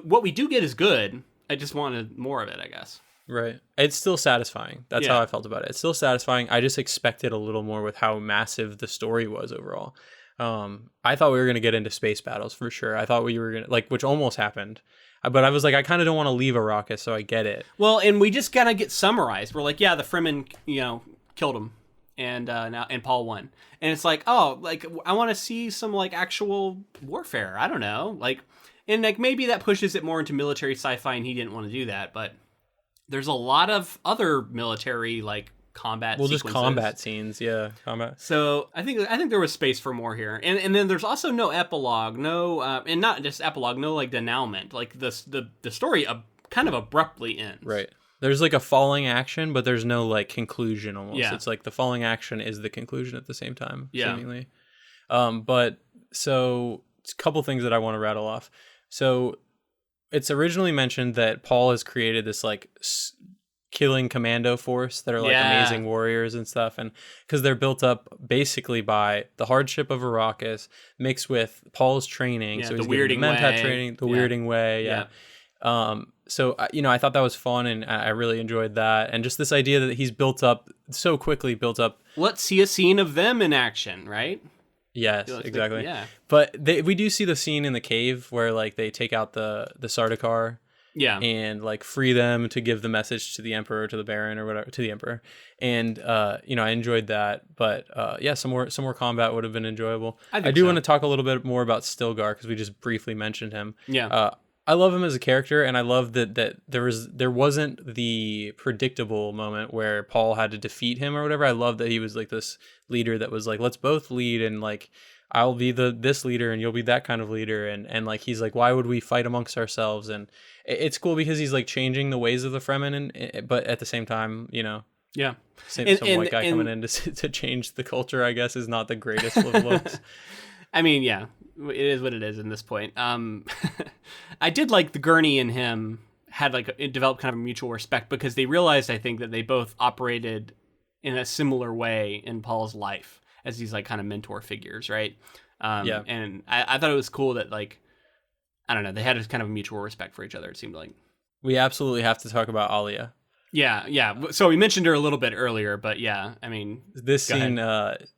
what we do get is good. I just wanted more of it, I guess. Right. It's still satisfying. That's how I felt about it. It's still satisfying. I just expected a little more with how massive the story was overall. I thought we were going to get into space battles for sure. I thought we were going to, like, which almost happened. But I was like, I kind of don't want to leave Arrakis, so I get it. Well, and we just kind of get summarized. We're like, yeah, the Fremen, killed him, and Paul won. And it's like, oh, like I want to see some like actual warfare. I don't know, like, and like maybe that pushes it more into military sci-fi, and he didn't want to do that. But there's a lot of other military like combat just sequences. combat scenes, combat. So I think there was space for more here, and then there's also no epilogue, and not just epilogue, no like denouement. Like the story kind of abruptly ends. Right. There's like a falling action, but there's no like conclusion almost. Yeah. It's like the falling action is the conclusion at the same time, seemingly. But so it's a couple things that I want to rattle off. So it's originally mentioned that Paul has created this like killing commando force that are like amazing warriors and stuff, and because they're built up basically by the hardship of Arrakis mixed with Paul's training, so he's the weirding way training, the weirding way, so I thought that was fun, and I really enjoyed that, and just this idea that he's built up. Let's see a scene of them in action, right? Yes, exactly. But we do see the scene in the cave where like they take out the Sardaukar. Yeah, and like free them to give the message to the Emperor, to the Baron, or whatever, to the Emperor, and I enjoyed that. But some more combat would have been enjoyable. I do want to talk a little bit more about Stilgar because we just briefly mentioned him. Yeah, I love him as a character, and I love that there wasn't the predictable moment where Paul had to defeat him or whatever. I love that he was like this leader that was like, let's both lead, and like I'll be this leader and you'll be that kind of leader, and like he's like, why would we fight amongst ourselves? And it's cool because he's like changing the ways of the Fremen, but at the same time, some white guy coming in to change the culture, I guess, is not the greatest of looks. I mean, it is what it is in this point. I did like the Gurney and him had like developed kind of a mutual respect because they realized, I think, that they both operated in a similar way in Paul's life as these like kind of mentor figures, right? And I thought it was cool that like, I don't know, they had a kind of a mutual respect for each other, it seemed like. We absolutely have to talk about Alia. Yeah. So we mentioned her a little bit earlier, but yeah, I mean, this scene.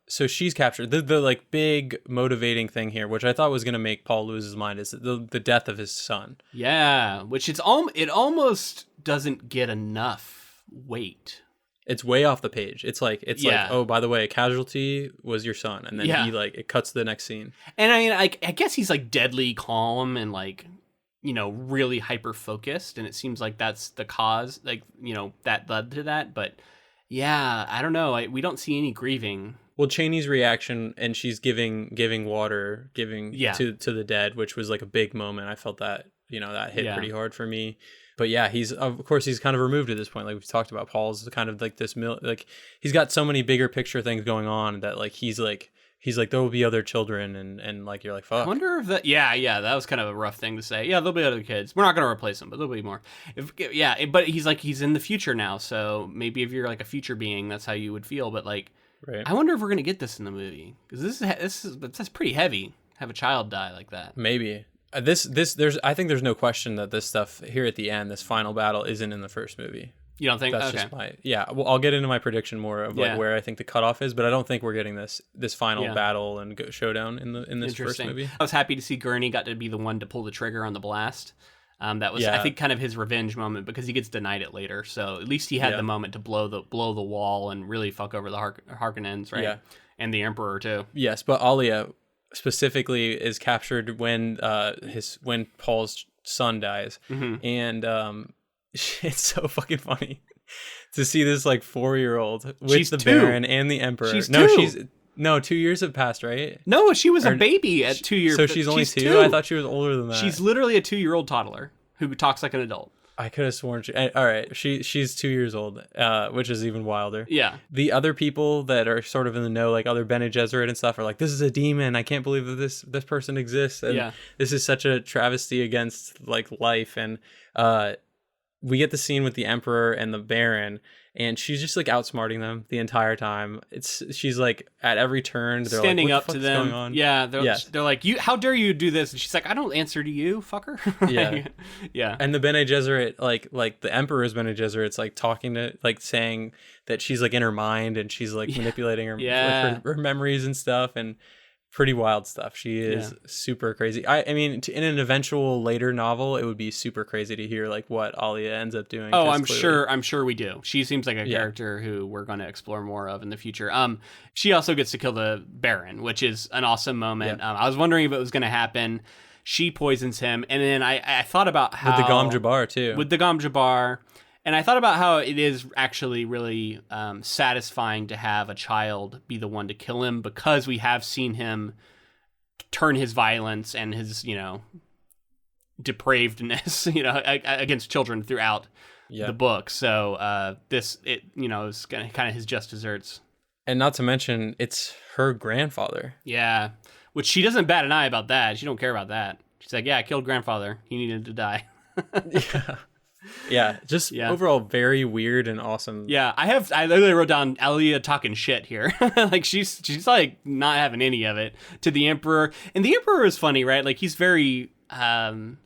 So she's captured. The like big motivating thing here, which I thought was going to make Paul lose his mind, is the death of his son. Yeah, which it almost doesn't get enough weight. It's way off the page. It's like, oh, by the way, casualty was your son, and then he like it cuts to the next scene. And I mean, I guess he's like deadly calm and like, really hyper focused, and it seems like that's the cause, like, that led to that. But yeah, I don't know. We don't see any grieving. Well, Cheney's reaction, and she's giving water, to the dead, which was like a big moment. I felt that, that hit pretty hard for me. But yeah, he's kind of removed at this point. Like we've talked about, Paul's kind of like this, like he's got so many bigger picture things going on that like he's like there will be other children, and like you're like, fuck. I wonder if that that was kind of a rough thing to say. Yeah, there'll be other kids. We're not going to replace them, but there'll be more. But he's in the future now, so maybe if you're like a future being, that's how you would feel. But like, right. I wonder if we're going to get this in the movie, because that's pretty heavy. Have a child die like that. Maybe. I think there's no question that this stuff here at the end, this final battle, isn't in the first movie. You don't think? That's just well, I'll get into my prediction more of like where I think the cutoff is, but I don't think we're getting this final battle and showdown in this first movie. I was happy to see Gurney got to be the one to pull the trigger on the blast. That was, I think, kind of his revenge moment, because he gets denied it later. So at least he had the moment to blow the wall and really fuck over the Harkonnens, right? Yeah. And the Emperor too. Yes, but Alia specifically is captured when Paul's son dies, and it's so fucking funny to see this like 4-year-old with she's the two. Baron and the Emperor. She's 2 years have passed, right? No, she was a baby at 2 years. So she's only 2? I thought she was older than that. She's literally a 2-year-old toddler who talks like an adult. I could have sworn all right, she's 2 years old, which is even wilder. Yeah. The other people that are sort of in the know, like other Bene Gesserit and stuff, are like, this is a demon. I can't believe that this person exists. And this is such a travesty against like life. And we get the scene with the Emperor and the Baron, and she's just like outsmarting them the entire time. She's like at every turn, they're standing like, up to them. Going on? Yeah, they're like, "You, how dare you do this?" And she's like, "I don't answer to you, fucker." Yeah. And the Bene Gesserit, like the Emperor's Bene Gesserit's like talking to, like saying that she's like in her mind and she's like manipulating her, her memories and stuff, and pretty wild stuff. She is super crazy. I mean, in an eventual later novel, it would be super crazy to hear like what Alia ends up doing. Oh, I'm sure we do. She seems like a character who we're going to explore more of in the future. She also gets to kill the Baron, which is an awesome moment. I was wondering if it was going to happen. She poisons him, and then I thought about how with the Gom Jabbar too. With the Gom Jabbar. And I thought about how it is actually really satisfying to have a child be the one to kill him, because we have seen him turn his violence and his, depravedness, against children throughout the book. So is kind of his just desserts. And not to mention, it's her grandfather. Yeah, which she doesn't bat an eye about that. She don't care about that. She's like, yeah, I killed grandfather. He needed to die. Yeah, overall very weird and awesome. Yeah, I literally wrote down Elia talking shit here. Like she's like not having any of it to the Emperor. And the Emperor is funny, right? Like he's very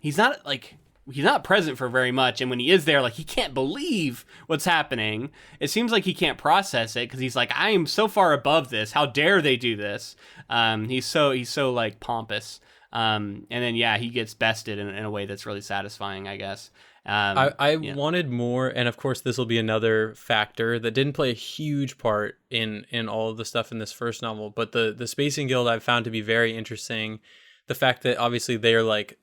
he's not present for very much, and when he is there, like he can't believe what's happening. It seems like he can't process it because he's like, I am so far above this. How dare they do this? He's so like pompous. And then he gets bested in a way that's really satisfying, I guess. I wanted more, and of course this will be another factor that didn't play a huge part in all of the stuff in this first novel, but the Spacing Guild I've found to be very interesting. The fact that obviously they're like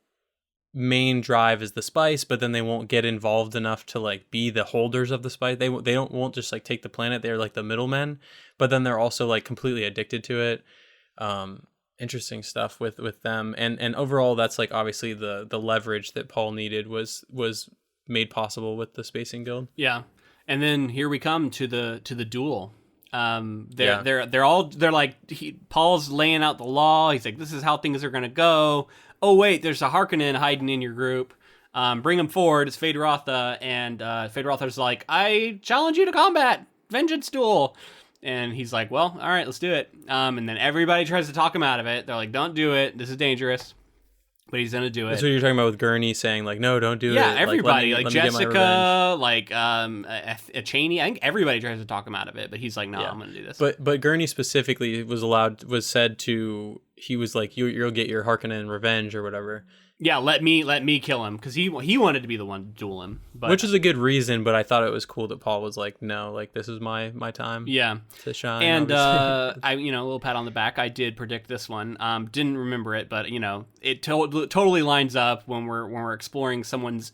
main drive is the spice, but then they won't get involved enough to like be the holders of the spice. They won't just like take the planet. They're like the middlemen, but then they're also like completely addicted to it. Interesting stuff with them, and overall that's like obviously the leverage that Paul needed was made possible with the Spacing Guild. Yeah, and then here we come to the duel. They're like Paul's laying out the law. He's like, this is how things are gonna go. Oh wait, there's a Harkonnen hiding in your group. Bring him forward. It's Feyd-Rautha, and Feyd-Rautha's like, I challenge you to combat, vengeance duel. And he's like, well, all right, let's do it. And then everybody tries to talk him out of it. They're like, don't do it. This is dangerous. But he's going to do it. That's what you're talking about with Gurney saying, like, no, don't do it. Yeah, everybody. Like Jessica, like Cheney. I think everybody tries to talk him out of it. But he's like, no, I'm going to do this. But Gurney specifically was said to, he was like, you'll get your Harkonnen revenge or whatever. Yeah, let me kill him, because he wanted to be the one to duel him, which is a good reason. But I thought it was cool that Paul was like, no, like this is my time. Yeah, to shine. And a little pat on the back. I did predict this one. Didn't remember it, but it totally lines up when we're exploring someone's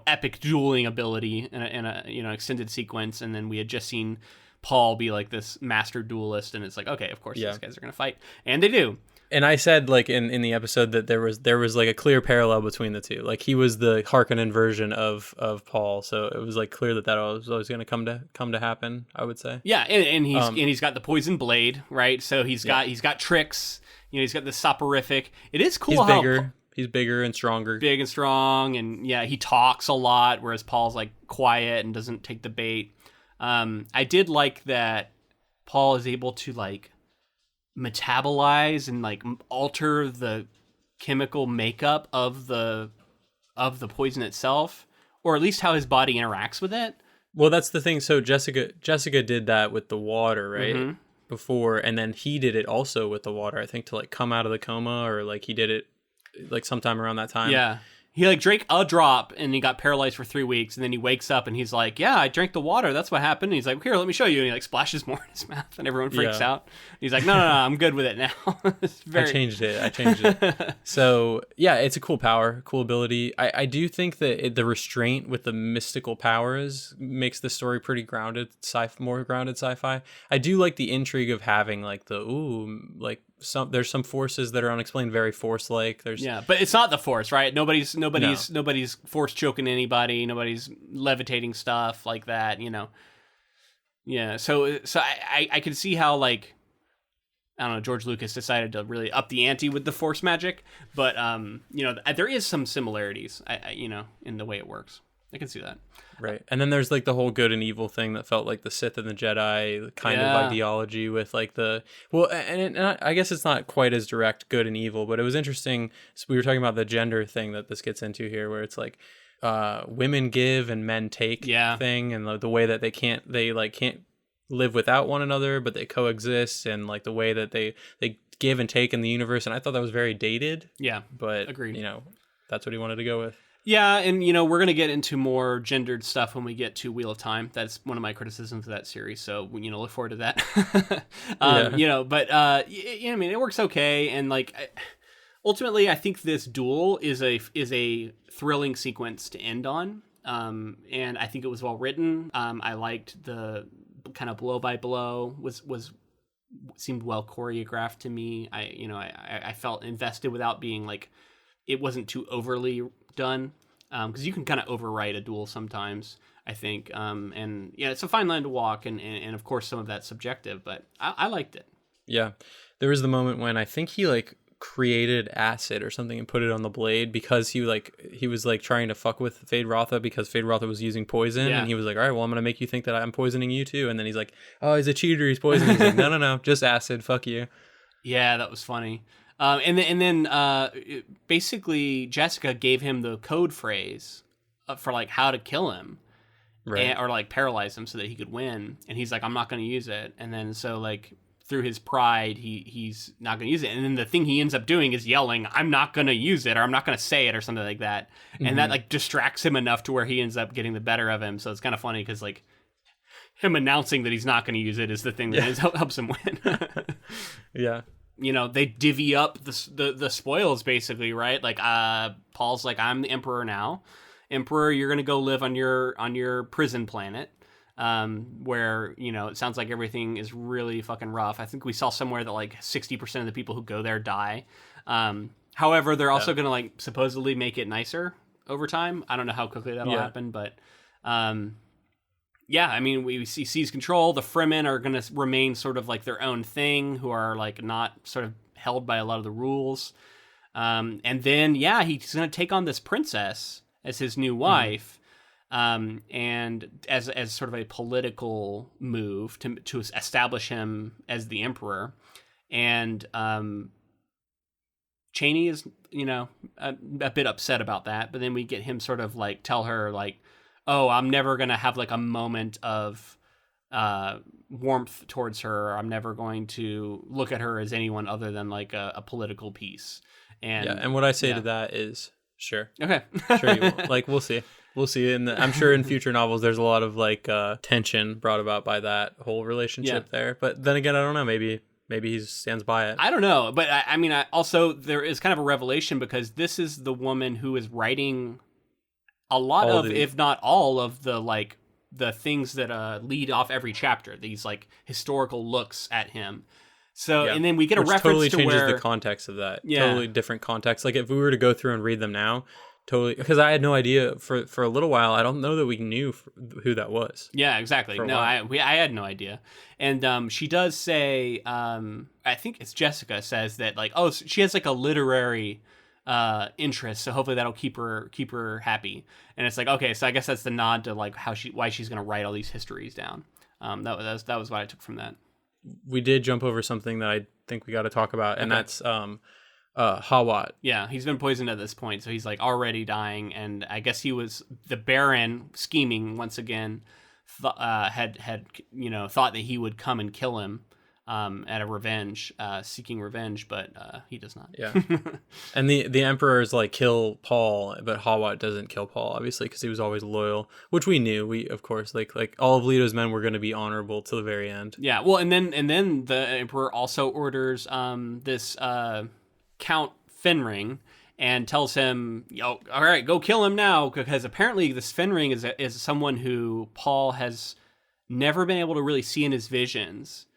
epic dueling ability in a extended sequence, and then we had just seen Paul be like this master duelist, and it's like, okay, of course these guys are gonna fight, and they do. And I said like in the episode that there was like a clear parallel between the two. Like he was the Harkonnen version of Paul, so it was like clear that was always going to come to happen, I would say. Yeah, and he's got the poison blade, right? So he's got tricks. He's got the soporific. It is cool. He's bigger and stronger. Big and strong, and he talks a lot, whereas Paul's like quiet and doesn't take the bait. I did like that Paul is able to like metabolize and like alter the chemical makeup of the poison itself, or at least how his body interacts with it. Well, that's the thing. So Jessica did that with the water, right? Mm-hmm. Before, and then he did it also with the water, I think, to like come out of the coma, or like he did it like sometime around that time. Yeah. He like drank a drop and he got paralyzed for 3 weeks, and then he wakes up and he's like, yeah, I drank the water. That's what happened. And he's like, here, let me show you. And he like splashes more in his mouth, and everyone freaks out. And he's like, no, I'm good with it now. I changed it. So yeah, it's a cool power, cool ability. I do think that the restraint with the mystical powers makes the story pretty grounded, more grounded sci-fi. I do like the intrigue of having like there's some forces that are unexplained, very Force-like. But it's not the Force, right? Nobody's force choking anybody. Nobody's levitating stuff like that. Yeah. So I can see how like, I don't know, George Lucas decided to really up the ante with the Force magic, but there is some similarities, in the way it works. I can see that. Right. And then there's like the whole good and evil thing that felt like the Sith and the Jedi kind of ideology with like I guess it's not quite as direct good and evil, but it was interesting. So we were talking about the gender thing that this gets into here, where it's like women give and men take thing, and the way that they can't live without one another, but they coexist, and like the way that they give and take in the universe. And I thought that was very dated. Yeah. But agreed. That's what he wanted to go with. Yeah, and we're going to get into more gendered stuff when we get to Wheel of Time. That's one of my criticisms of that series, so look forward to that. It works okay, and like ultimately I think this duel is a thrilling sequence to end on. and I think it was well written. I liked the kind of blow by blow seemed well choreographed to me. I felt invested without being like, it wasn't too overly done, because you can kind of overwrite a duel sometimes, I think. And yeah, it's a fine line to walk, and of course some of that's subjective, but I liked it. Yeah, there was the moment when I think he like created acid or something and put it on the blade because he was like trying to fuck with Feyd-Rautha because Feyd-Rautha was using poison, and he was like, all right, well, I'm gonna make you think that I'm poisoning you too, and then he's like, oh, he's a cheater, he's poisoning. He's like, no, just acid, fuck you. Yeah, that was funny. And then basically Jessica gave him the code phrase for like how to kill him, right, or like paralyze him so that he could win, and he's like, I'm not going to use it, and then so like through his pride, he's not going to use it. And then the thing he ends up doing is yelling, I'm not going to use it, or I'm not going to say it, or something like that. And that like distracts him enough to where he ends up getting the better of him. So it's kind of funny because like him announcing that he's not going to use it is the thing that helps him win. Yeah. You know, they divvy up the spoils basically, right? Like Paul's like, I'm the emperor now. Emperor, you're going to go live on your prison planet. Where, you know, it sounds like everything is really fucking rough. I think we saw somewhere that like 60% of the people who go there die. However, they're also going to like supposedly make it nicer over time. I don't know how quickly that'll happen, but yeah, I mean, we see seize control. The Fremen are going to remain sort of like their own thing, who are like not sort of held by a lot of the rules. And then, yeah, he's going to take on this princess as his new wife. And as sort of a political move to establish him as the emperor. And Cheney is, you know, a bit upset about that, but then we get him sort of like tell her like, oh, I'm never going to have like a moment of warmth towards her. I'm never going to look at her as anyone other than like a political piece. And what I say to that is, sure. Okay. Sure you will. Like, we'll see. We'll see. And I'm sure in future novels, there's a lot of like tension brought about by that whole relationship there. But then again, I don't know. Maybe he stands by it. I don't know. But I mean, also there is kind of a revelation because this is the woman who is writing a lot if not all of the like the things that lead off every chapter. These like historical looks at him. So, and then we get a reference totally to changes where the context of that. Yeah. Totally different context. Like if we were to go through and read them now, totally, because I had no idea for a little while. I don't know that we knew who that was. Yeah, exactly. No, I had no idea. And she does say, I think it's Jessica says that like, oh, she has like a literary interest, so hopefully that'll keep her happy. And it's like, okay, so I guess that's the nod to like why she's gonna write all these histories down. That was what I took from that. We did jump over something that I think we got to talk about, and that's Hawat. Yeah, he's been poisoned at this point, so he's like already dying, and I guess he was the Baron scheming once again. Had you know thought that he would come and kill him at a revenge, seeking revenge, but he does not. Yeah, and the Emperor's like kill Paul, but Hawat doesn't kill Paul, obviously, because he was always loyal, which we knew. We of course like all of Leto's men were going to be honorable to the very end. Yeah, well, and then the Emperor also orders this Count Fenring and tells him, all right, go kill him now, because apparently this Fenring is someone who Paul has never been able to really see in his visions.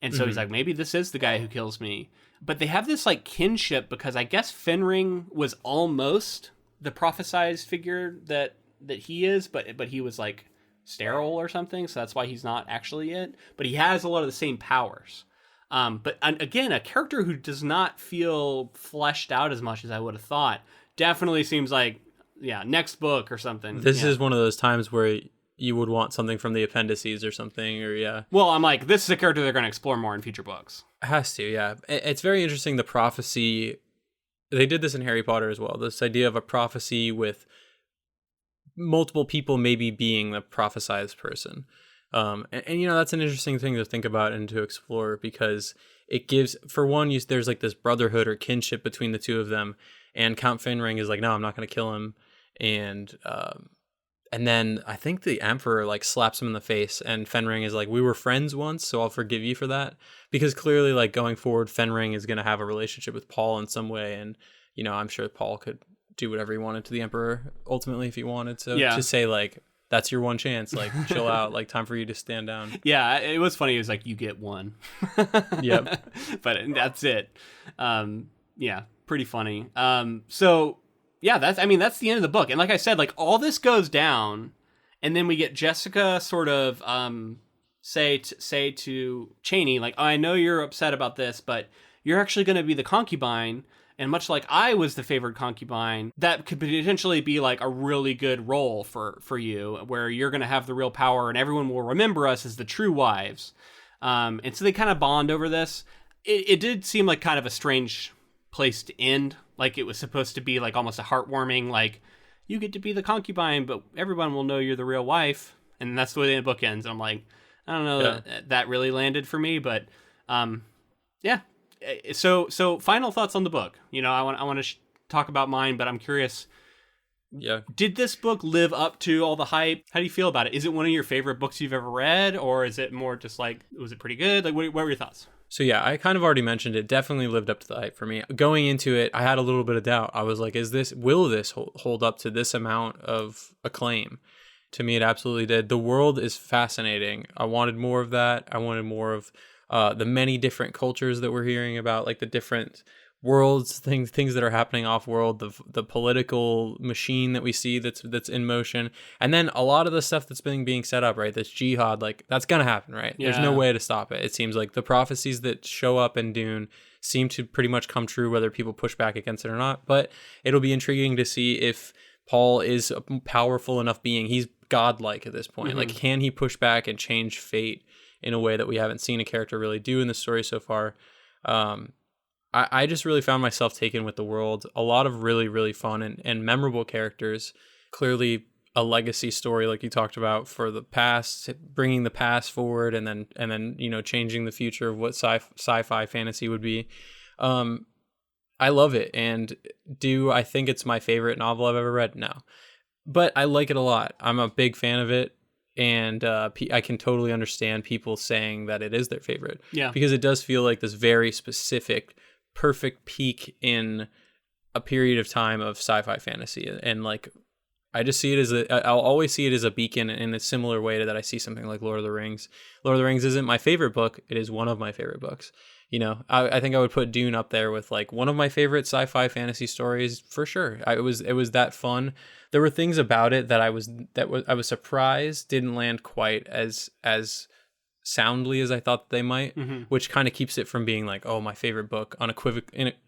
And so he's like, maybe this is the guy who kills me. But they have this like kinship because I guess Fenring was almost the prophesized figure that he is, but he was like sterile or something. So that's why he's not actually it. But he has a lot of the same powers. But again, a character who does not feel fleshed out as much as I would have thought. Definitely seems like, next book or something. This is one of those times where you would want something from the appendices or something, or Well, I'm like, this is a character they're going to explore more in future books. It has to, yeah. It's very interesting, the prophecy. They did this in Harry Potter as well. This idea of a prophecy with multiple people maybe being the prophesized person. And you know, that's an interesting thing to think about and to explore, because it gives, for one, there's like this brotherhood or kinship between the two of them. And Count Fenring is like, no, I'm not going to kill him. And then I think the Emperor like slaps him in the face, and Fenring is like, we were friends once, so I'll forgive you for that. Because clearly, like, going forward, Fenring is going to have a relationship with Paul in some way. And, you know, I'm sure Paul could do whatever he wanted to the Emperor ultimately if he wanted to say like, that's your one chance, like chill out, like time for you to stand down. Yeah, it was funny. It was like, you get one. Yep. But that's it. Yeah, pretty funny. So yeah, that's the end of the book. And like I said, like all this goes down, and then we get Jessica sort of say to Cheney, like, oh, I know you're upset about this, but you're actually going to be the concubine. And much like I was the favored concubine, that could potentially be like a really good role for you, where you're going to have the real power and everyone will remember us as the true wives. And so they kind of bond over this. It did seem like kind of a strange place to end. Like it was supposed to be like almost a heartwarming, like you get to be the concubine, but everyone will know you're the real wife. And that's the way the book ends. And I'm like, I don't know that really landed for me, but yeah. So final thoughts on the book. You know, I want to talk about mine, but I'm curious. Yeah. Did this book live up to all the hype? How do you feel about it? Is it one of your favorite books you've ever read, or is it more just like, was it pretty good? Like, what were your thoughts? So yeah, I kind of already mentioned it. Definitely lived up to the hype for me. Going into it, I had a little bit of doubt. I was like, will this hold up to this amount of acclaim? To me, it absolutely did. The world is fascinating. I wanted more of that. I wanted more of the many different cultures that we're hearing about, like the different worlds, things that are happening off world, the political machine that we see that's in motion, and then a lot of the stuff that's being set up, right? This jihad, like that's gonna happen, right? Yeah. There's no way to stop it. It seems like the prophecies that show up in Dune seem to pretty much come true, whether people push back against it or not. But it'll be intriguing to see if Paul is a powerful enough being. He's godlike at this point. Mm-hmm. Like, can he push back and change fate in a way that we haven't seen a character really do in the story so far? I just really found myself taken with the world. A lot of really, really fun and memorable characters. Clearly a legacy story, like you talked about, for the past, bringing the past forward, and then you know, changing the future of what sci-fi fantasy would be. I love it. And do I think it's my favorite novel I've ever read? No. But I like it a lot. I'm a big fan of it. And I can totally understand people saying that it is their favorite. Yeah. Because it does feel like this very specific, perfect peak in a period of time of sci-fi fantasy. And like, I just see it as I'll always see it as a beacon in a similar way to that I see something like Lord of the Rings. Lord of the Rings isn't my favorite book. It is one of my favorite books. You know, I think I would put Dune up there with like one of my favorite sci-fi fantasy stories for sure. It was that fun. There were things about it that I was surprised didn't land quite as soundly as I thought they might, mm-hmm. which kind of keeps it from being like, oh, my favorite book,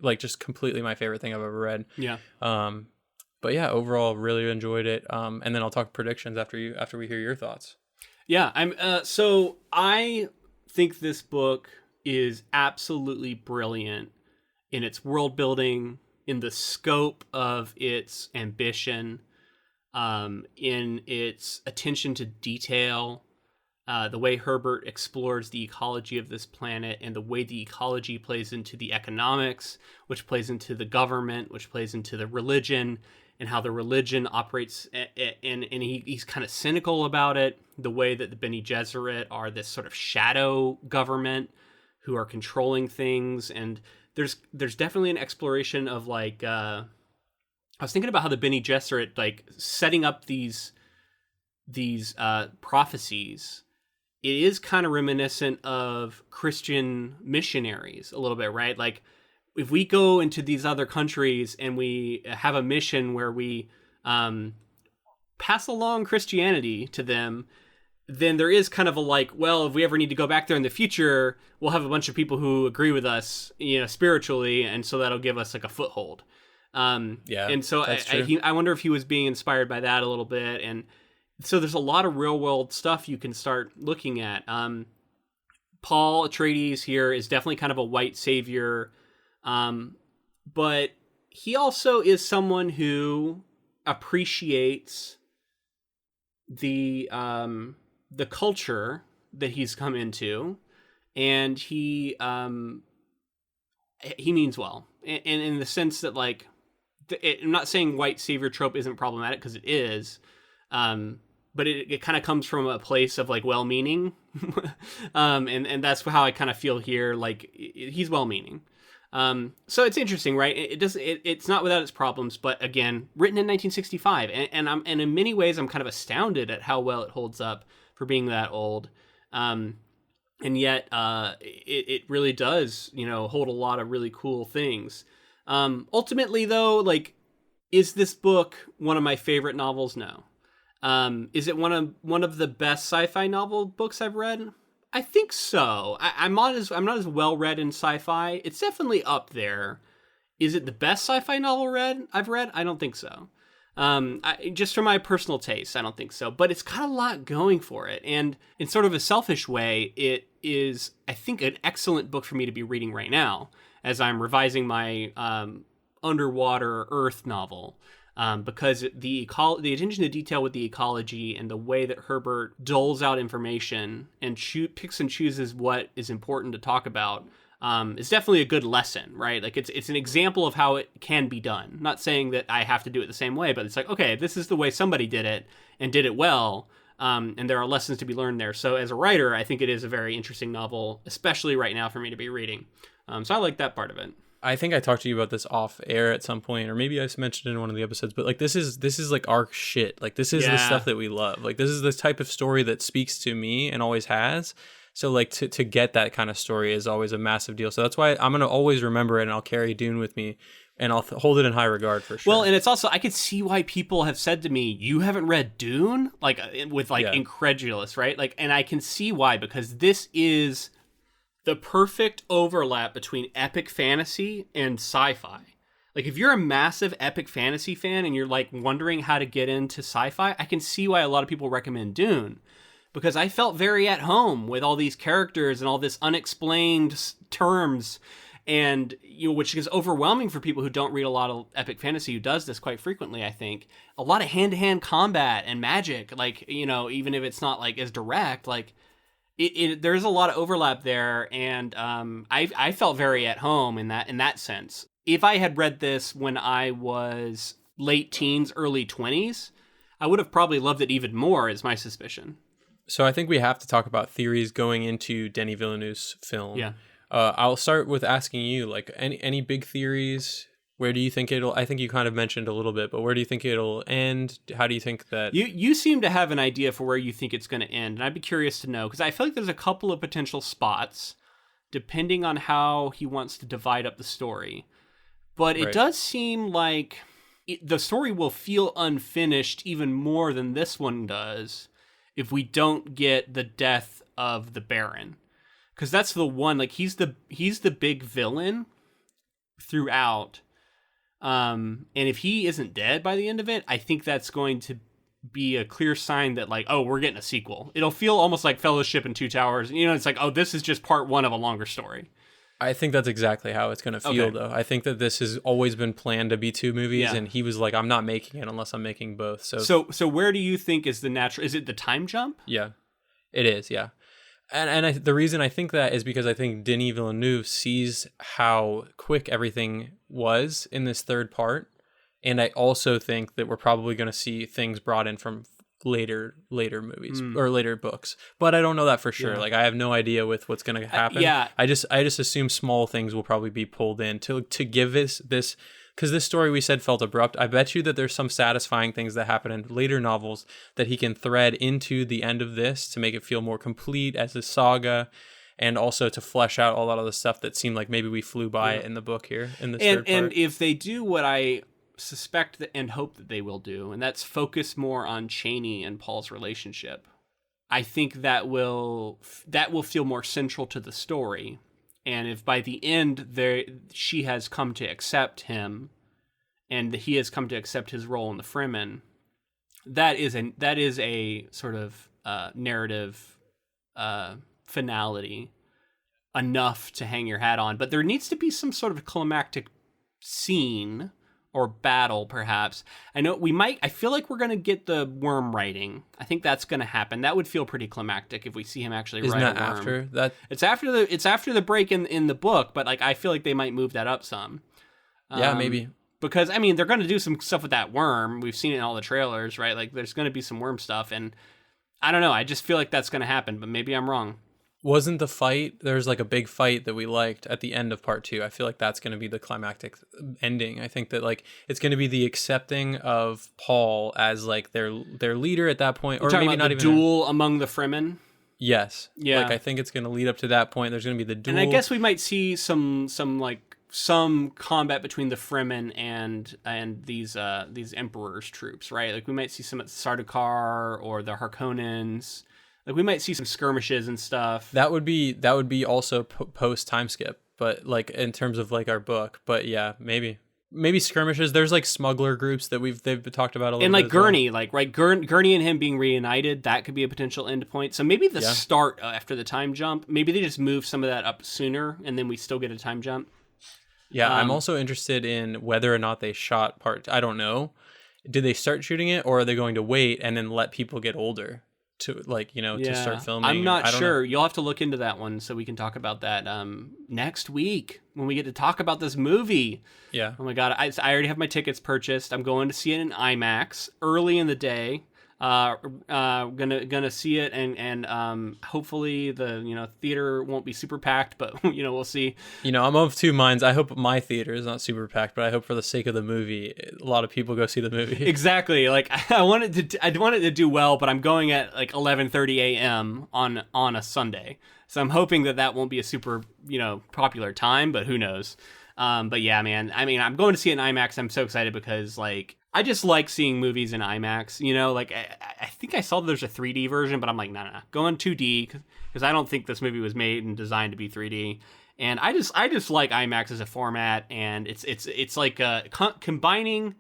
like just completely my favorite thing I've ever read. Yeah. But yeah, overall, really enjoyed it. And then I'll talk predictions after we hear your thoughts. Yeah, so I think this book is absolutely brilliant in its world building, in the scope of its ambition, in its attention to detail, the way Herbert explores the ecology of this planet, and the way the ecology plays into the economics, which plays into the government, which plays into the religion, and how the religion operates, and he's kind of cynical about it, the way that the Bene Gesserit are this sort of shadow government who are controlling things. And there's definitely an exploration of like, I was thinking about how the Bene Gesserit, like setting up these prophecies, it is kind of reminiscent of Christian missionaries a little bit, right? Like if we go into these other countries and we have a mission where we pass along Christianity to them, then there is kind of a like, well, if we ever need to go back there in the future, we'll have a bunch of people who agree with us, you know, spiritually, and so that'll give us like a foothold. Yeah, and so I wonder if he was being inspired by that a little bit, and so there's a lot of real world stuff you can start looking at. Paul Atreides here is definitely kind of a white savior, but he also is someone who appreciates the culture that he's come into, and he means well, and in the sense that like, I'm not saying white savior trope isn't problematic, because it is, but it kind of comes from a place of like well-meaning, and that's how I kind of feel here. Like he's well-meaning, So it's interesting, right? It's not without its problems, but again, written in 1965, and in many ways I'm kind of astounded at how well it holds up for being that old. And yet it really does, hold a lot of really cool things. Ultimately, though, like, is this book one of my favorite novels? No. Is it one of the best sci-fi novel books I've read? I think so. I'm not as well read in sci-fi. It's definitely up there. Is it the best sci-fi novel I've read? I don't think so. Just from my personal taste, I don't think so. But it's got a lot going for it, and in sort of a selfish way, it is, I think, an excellent book for me to be reading right now as I'm revising my underwater Earth novel. Because the attention to detail with the ecology and the way that Herbert doles out information and picks and chooses what is important to talk about is definitely a good lesson, right? Like it's an example of how it can be done. Not saying that I have to do it the same way, but it's like, okay, this is the way somebody did it and did it well, and there are lessons to be learned there. So as a writer, I think it is a very interesting novel, especially right now for me to be reading. So I like that part of it. I think I talked to you about this off air at some point, or maybe I mentioned it in one of the episodes, but like this is like our shit. Like this is the stuff that we love. Like this is the type of story that speaks to me and always has. So like to get that kind of story is always a massive deal. So that's why I'm going to always remember it, and I'll carry Dune with me, and I'll hold it in high regard for sure. Well, and it's also, I could see why people have said to me, you haven't read Dune? Like with incredulous, right? Like, and I can see why, because this is the perfect overlap between epic fantasy and sci-fi. Like, if you're a massive epic fantasy fan and you're like wondering how to get into sci-fi, I can see why a lot of people recommend Dune, because I felt very at home with all these characters and all this unexplained terms, and which is overwhelming for people who don't read a lot of epic fantasy, who does this quite frequently. I think a lot of hand-to-hand combat and magic, like, even if it's not like as direct, like there's a lot of overlap there, and I felt very at home in that sense. If I had read this when I was late teens, early 20s, I would have probably loved it even more, is my suspicion. So I think we have to talk about theories going into Denis Villeneuve's film. Yeah. I'll start with asking you, like, any big theories? Where do you think I think you kind of mentioned a little bit, but where do you think it'll end? How do you think that... You seem to have an idea for where you think it's going to end, and I'd be curious to know, because I feel like there's a couple of potential spots, depending on how he wants to divide up the story. But it does seem like the story will feel unfinished even more than this one does if we don't get the death of the Baron. Because that's the one, like, he's the big villain throughout. And if he isn't dead by the end of it, I think that's going to be a clear sign that, like, oh, we're getting a sequel. It'll feel almost like Fellowship and Two Towers. It's like, oh, this is just part one of a longer story. I think that's exactly how it's going to feel, though. I think that this has always been planned to be two movies, and he was like, I'm not making it unless I'm making both. So where do you think is the natural... Is it the time jump? Yeah, it is, yeah. And the reason I think that is because I think Denis Villeneuve sees how quick everything was in this third part. And I also think that we're probably going to see things brought in from later movies or later books. But I don't know that for sure. Yeah. Like, I have no idea with what's going to happen. I just assume small things will probably be pulled in to give this... Because this story, we said, felt abrupt. I bet you that there's some satisfying things that happen in later novels that he can thread into the end of this to make it feel more complete as a saga, and also to flesh out a lot of the stuff that seemed like maybe we flew by in the book here in this third part. And if they do what I suspect and hope that they will do, and that's focus more on Cheney and Paul's relationship, I think that will feel more central to the story. And if by the end she has come to accept him, and he has come to accept his role in the Fremen, that is a sort of narrative finality enough to hang your hat on. But there needs to be some sort of climactic scene or battle, perhaps. I feel like we're going to get the worm riding. I think that's going to happen. That would feel pretty climactic if we see him actually ride a worm. Isn't that after that? It's after the break in the book, but like I feel like they might move that up some. Yeah, maybe. Because, I mean, they're going to do some stuff with that worm. We've seen it in all the trailers, right? Like, there's going to be some worm stuff, and I don't know. I just feel like that's going to happen, but maybe I'm wrong. wasn't the fight, there's like a big fight that we liked at the end of part 2. I feel like that's going to be the climactic ending. I think that like it's going to be the accepting of Paul as like their leader at that point. You're or maybe not even duel among the Fremen. Yes. Yeah. Like I think it's going to lead up to that point. There's going to be the duel. And I guess we might see some combat between the Fremen and these Emperor's troops, right? Like we might see some at Sardaukar or the Harkonnens. Like we might see some skirmishes and stuff. That would be also post time skip, but like in terms of like our book. But yeah, maybe skirmishes. There's like smuggler groups that they've talked about a little. And like bit Gurney, well. Like right, Gurney and him being reunited, that could be a potential end point. So maybe the start after the time jump. Maybe they just move some of that up sooner, and then we still get a time jump. Yeah, I'm also interested in whether or not they shot part. I don't know. Did they start shooting it, or are they going to wait and then let people get older to like to start filming? I'm not sure. You'll have to look into that one so we can talk about that next week when we get to talk about this movie. Yeah. Oh my god, I already have my tickets purchased. I'm going to see it in IMAX early in the day. Gonna see it and hopefully the theater won't be super packed, but we'll see. I'm of two minds. I hope my theater is not super packed, but I hope for the sake of the movie, a lot of people go see the movie. Exactly. Like I want it to do well, but I'm going at like 11:30 a.m. on a Sunday, so I'm hoping that won't be a super popular time, but who knows. But yeah, man. I mean, I'm going to see it in IMAX. I'm so excited because like. I just like seeing movies in IMAX, like I think I saw there's a 3D version, but I'm like, no, go in 2D because I don't think this movie was made and designed to be 3D. And I just like IMAX as a format, and it's like combining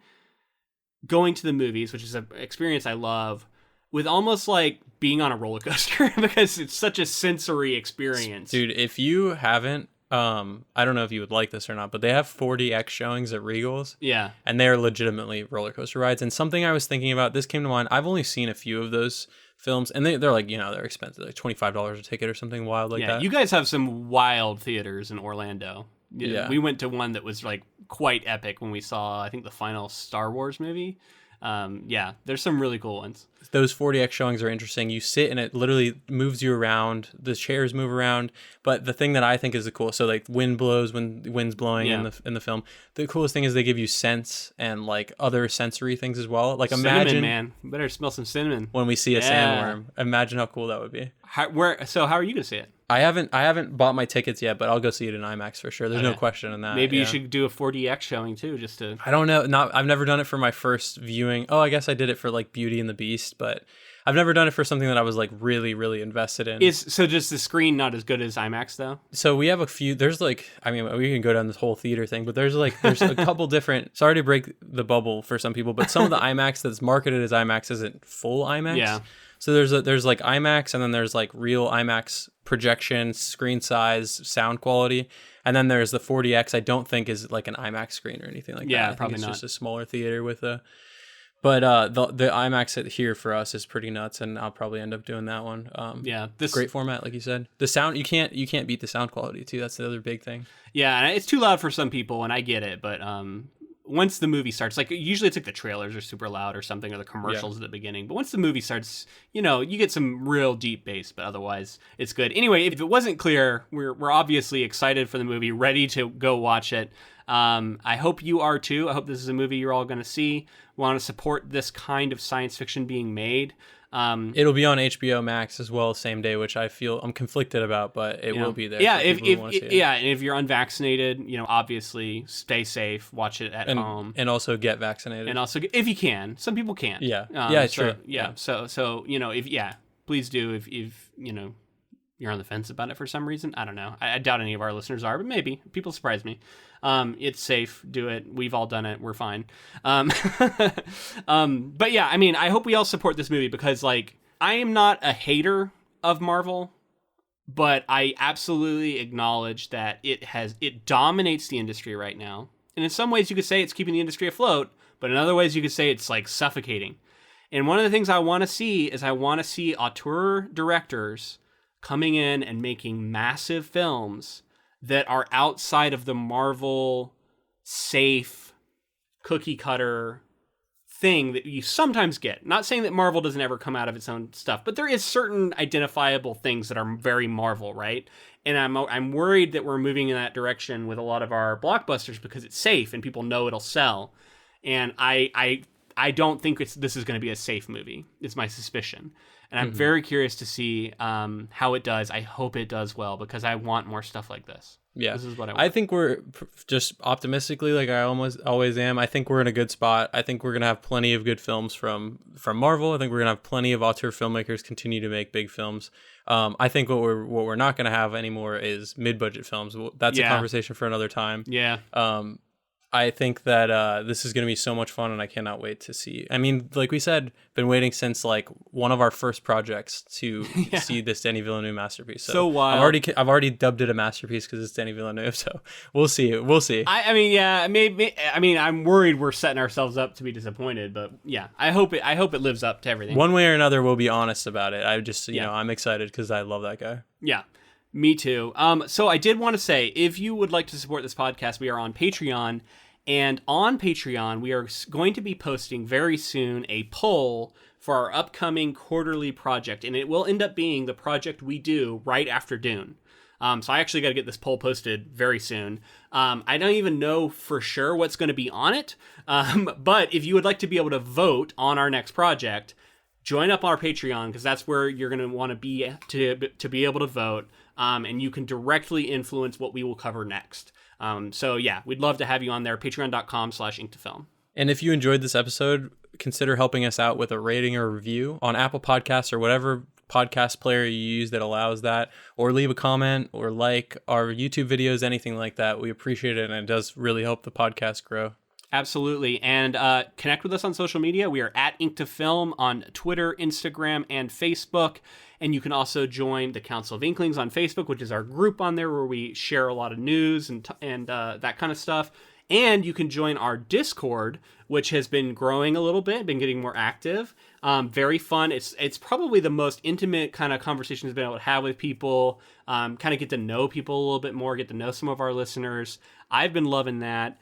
going to the movies, which is an experience I love, with almost like being on a roller coaster because it's such a sensory experience. Dude, if you haven't, I don't know if you would like this or not, but they have 4DX showings at Regal's. Yeah. And they're legitimately roller coaster rides. And something I was thinking about, this came to mind. I've only seen a few of those films, and they're like, they're expensive, like $25 a ticket or something wild like that. Yeah, you guys have some wild theaters in Orlando. Yeah. We went to one that was like quite epic when we saw, I think, the final Star Wars movie. There's some really cool ones. Those 4DX showings are interesting. You sit and it literally moves you around. The chairs move around. But the thing that I think is the coolest, so like wind blows when the wind's blowing in the film. The coolest thing is they give you scents and like other sensory things as well. Like cinnamon, imagine, man, you better smell some cinnamon when we see a sandworm. Imagine how cool that would be. How are you gonna see it? I haven't bought my tickets yet, but I'll go see it in IMAX for sure. There's no question in that. Maybe you should do a 4DX showing too, just to. I don't know. I've never done it for my first viewing. Oh, I guess I did it for like Beauty and the Beast, but I've never done it for something that I was like really, really invested in. So just the screen not as good as IMAX though? So we have a few. There's like, I mean, we can go down this whole theater thing, but there's a couple different. Sorry to break the bubble for some people, but some of the IMAX that's marketed as IMAX isn't full IMAX. Yeah. So there's like IMAX, and then there's like real IMAX projection, screen size, sound quality, and then there's the 4DX. I don't think is like an IMAX screen or anything like that. Yeah, probably it's not. Just a smaller theater with a. But the IMAX here for us is pretty nuts, and I'll probably end up doing that one. This great format, like you said. The sound you can't beat the sound quality too. That's the other big thing. Yeah, and it's too loud for some people, and I get it, but once the movie starts, like usually it's like the trailers are super loud or something, or the commercials at the beginning. But once the movie starts, you get some real deep bass, but otherwise it's good. Anyway, if it wasn't clear, we're obviously excited for the movie, ready to go watch it. I hope you are too. I hope this is a movie you're all going to see. We want to support this kind of science fiction being made. It'll be on HBO Max as well, same day, which I feel I'm conflicted about, but it will be there. Yeah, and if you're unvaccinated, obviously stay safe, watch it at home, and also get vaccinated. And also, if you can, some people can't. Yeah, true. Yeah, so please do if you're on the fence about it for some reason. I don't know. I doubt any of our listeners are, but maybe. People surprise me. It's safe. Do it. We've all done it. We're fine. But yeah, I mean, I hope we all support this movie because, like, I am not a hater of Marvel, but I absolutely acknowledge that it dominates the industry right now. And in some ways you could say it's keeping the industry afloat, but in other ways you could say it's, like, suffocating. And one of the things I want to see is auteur directors coming in and making massive films that are outside of the Marvel safe cookie cutter thing that you sometimes get. Not saying that Marvel doesn't ever come out of its own stuff, but there is certain identifiable things that are very Marvel, right? And I'm worried that we're moving in that direction with a lot of our blockbusters because it's safe and people know it'll sell. And I don't think this is going to be a safe movie. It's my suspicion. And I'm very curious to see how it does. I hope it does well because I want more stuff like this. Yeah, this is what I want. I think we're just optimistically, like I almost always am. I think we're in a good spot. I think we're gonna have plenty of good films from Marvel. I think we're gonna have plenty of auteur filmmakers continue to make big films. I think what we're not gonna have anymore is mid-budget films. That's a conversation for another time. Yeah. I think that this is going to be so much fun, and I cannot wait to see. I mean, like we said, been waiting since like one of our first projects to see this Denis Villeneuve masterpiece. So wild. I've already dubbed it a masterpiece because it's Denis Villeneuve. So we'll see. We'll see. I mean, yeah, maybe. I mean, I'm worried we're setting ourselves up to be disappointed, but yeah, I hope it lives up to everything. One way or another, we'll be honest about it. I just, you know, I'm excited because I love that guy. Yeah. Me too. So I did want to say, if you would like to support this podcast, we are on Patreon. And on Patreon, we are going to be posting very soon a poll for our upcoming quarterly project. And it will end up being the project we do right after Dune. So I actually got to get this poll posted very soon. I don't even know for sure what's going to be on it. But if you would like to be able to vote on our next project, join up our Patreon, because that's where you're going to want to be be able to vote. And you can directly influence what we will cover next. So yeah, we'd love to have you on there. Patreon.com/inktofilm. And if you enjoyed this episode, consider helping us out with a rating or review on Apple Podcasts or whatever podcast player you use that allows that, or leave a comment or like our YouTube videos, anything like that. We appreciate it, and it does really help the podcast grow. Absolutely. And connect with us on social media. We are at Inktofilm on Twitter, Instagram, and Facebook. And you can also join the Council of Inklings on Facebook, which is our group on there where we share a lot of news and that kind of stuff. And you can join our Discord, which has been growing a little bit, been getting more active. Very fun. It's probably the most intimate kind of conversations we've been able to have with people, kind of get to know people a little bit more, get to know some of our listeners. I've been loving that.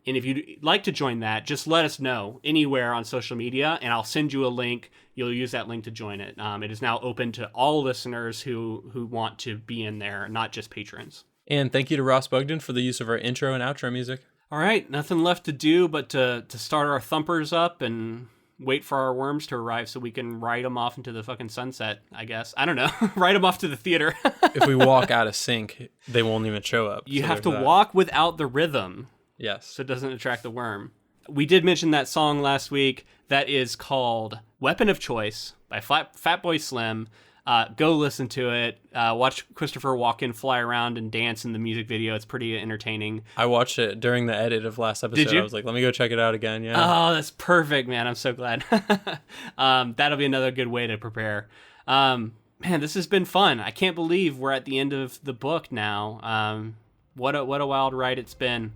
And if you'd like to join that, just let us know anywhere on social media, and I'll send you a link. You'll use that link to join it. It is now open to all listeners who want to be in there, not just patrons. And thank you to Ross Bugden for the use of our intro and outro music. All right, nothing left to do but to start our thumpers up and wait for our worms to arrive so we can ride them off into the fucking sunset, I guess. I don't know. Ride them off to the theater. If we walk out of sync, they won't even show up. You have to walk without the rhythm. Yes. So it doesn't attract the worm. We did mention that song last week. That is called Weapon of Choice by Fatboy Slim. Go listen to it. Watch Christopher Walken fly around and dance in the music video. It's pretty entertaining. I watched it during the edit of last episode. Did you? I was like, let me go check it out again. Yeah. Oh, that's perfect, man. I'm so glad. That'll be another good way to prepare. Man, this has been fun. I can't believe we're at the end of the book now. What a wild ride it's been.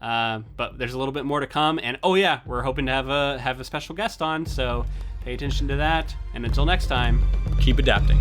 But there's a little bit more to come, and oh yeah, we're hoping to have a special guest on, so pay attention to that, and until next time, keep adapting.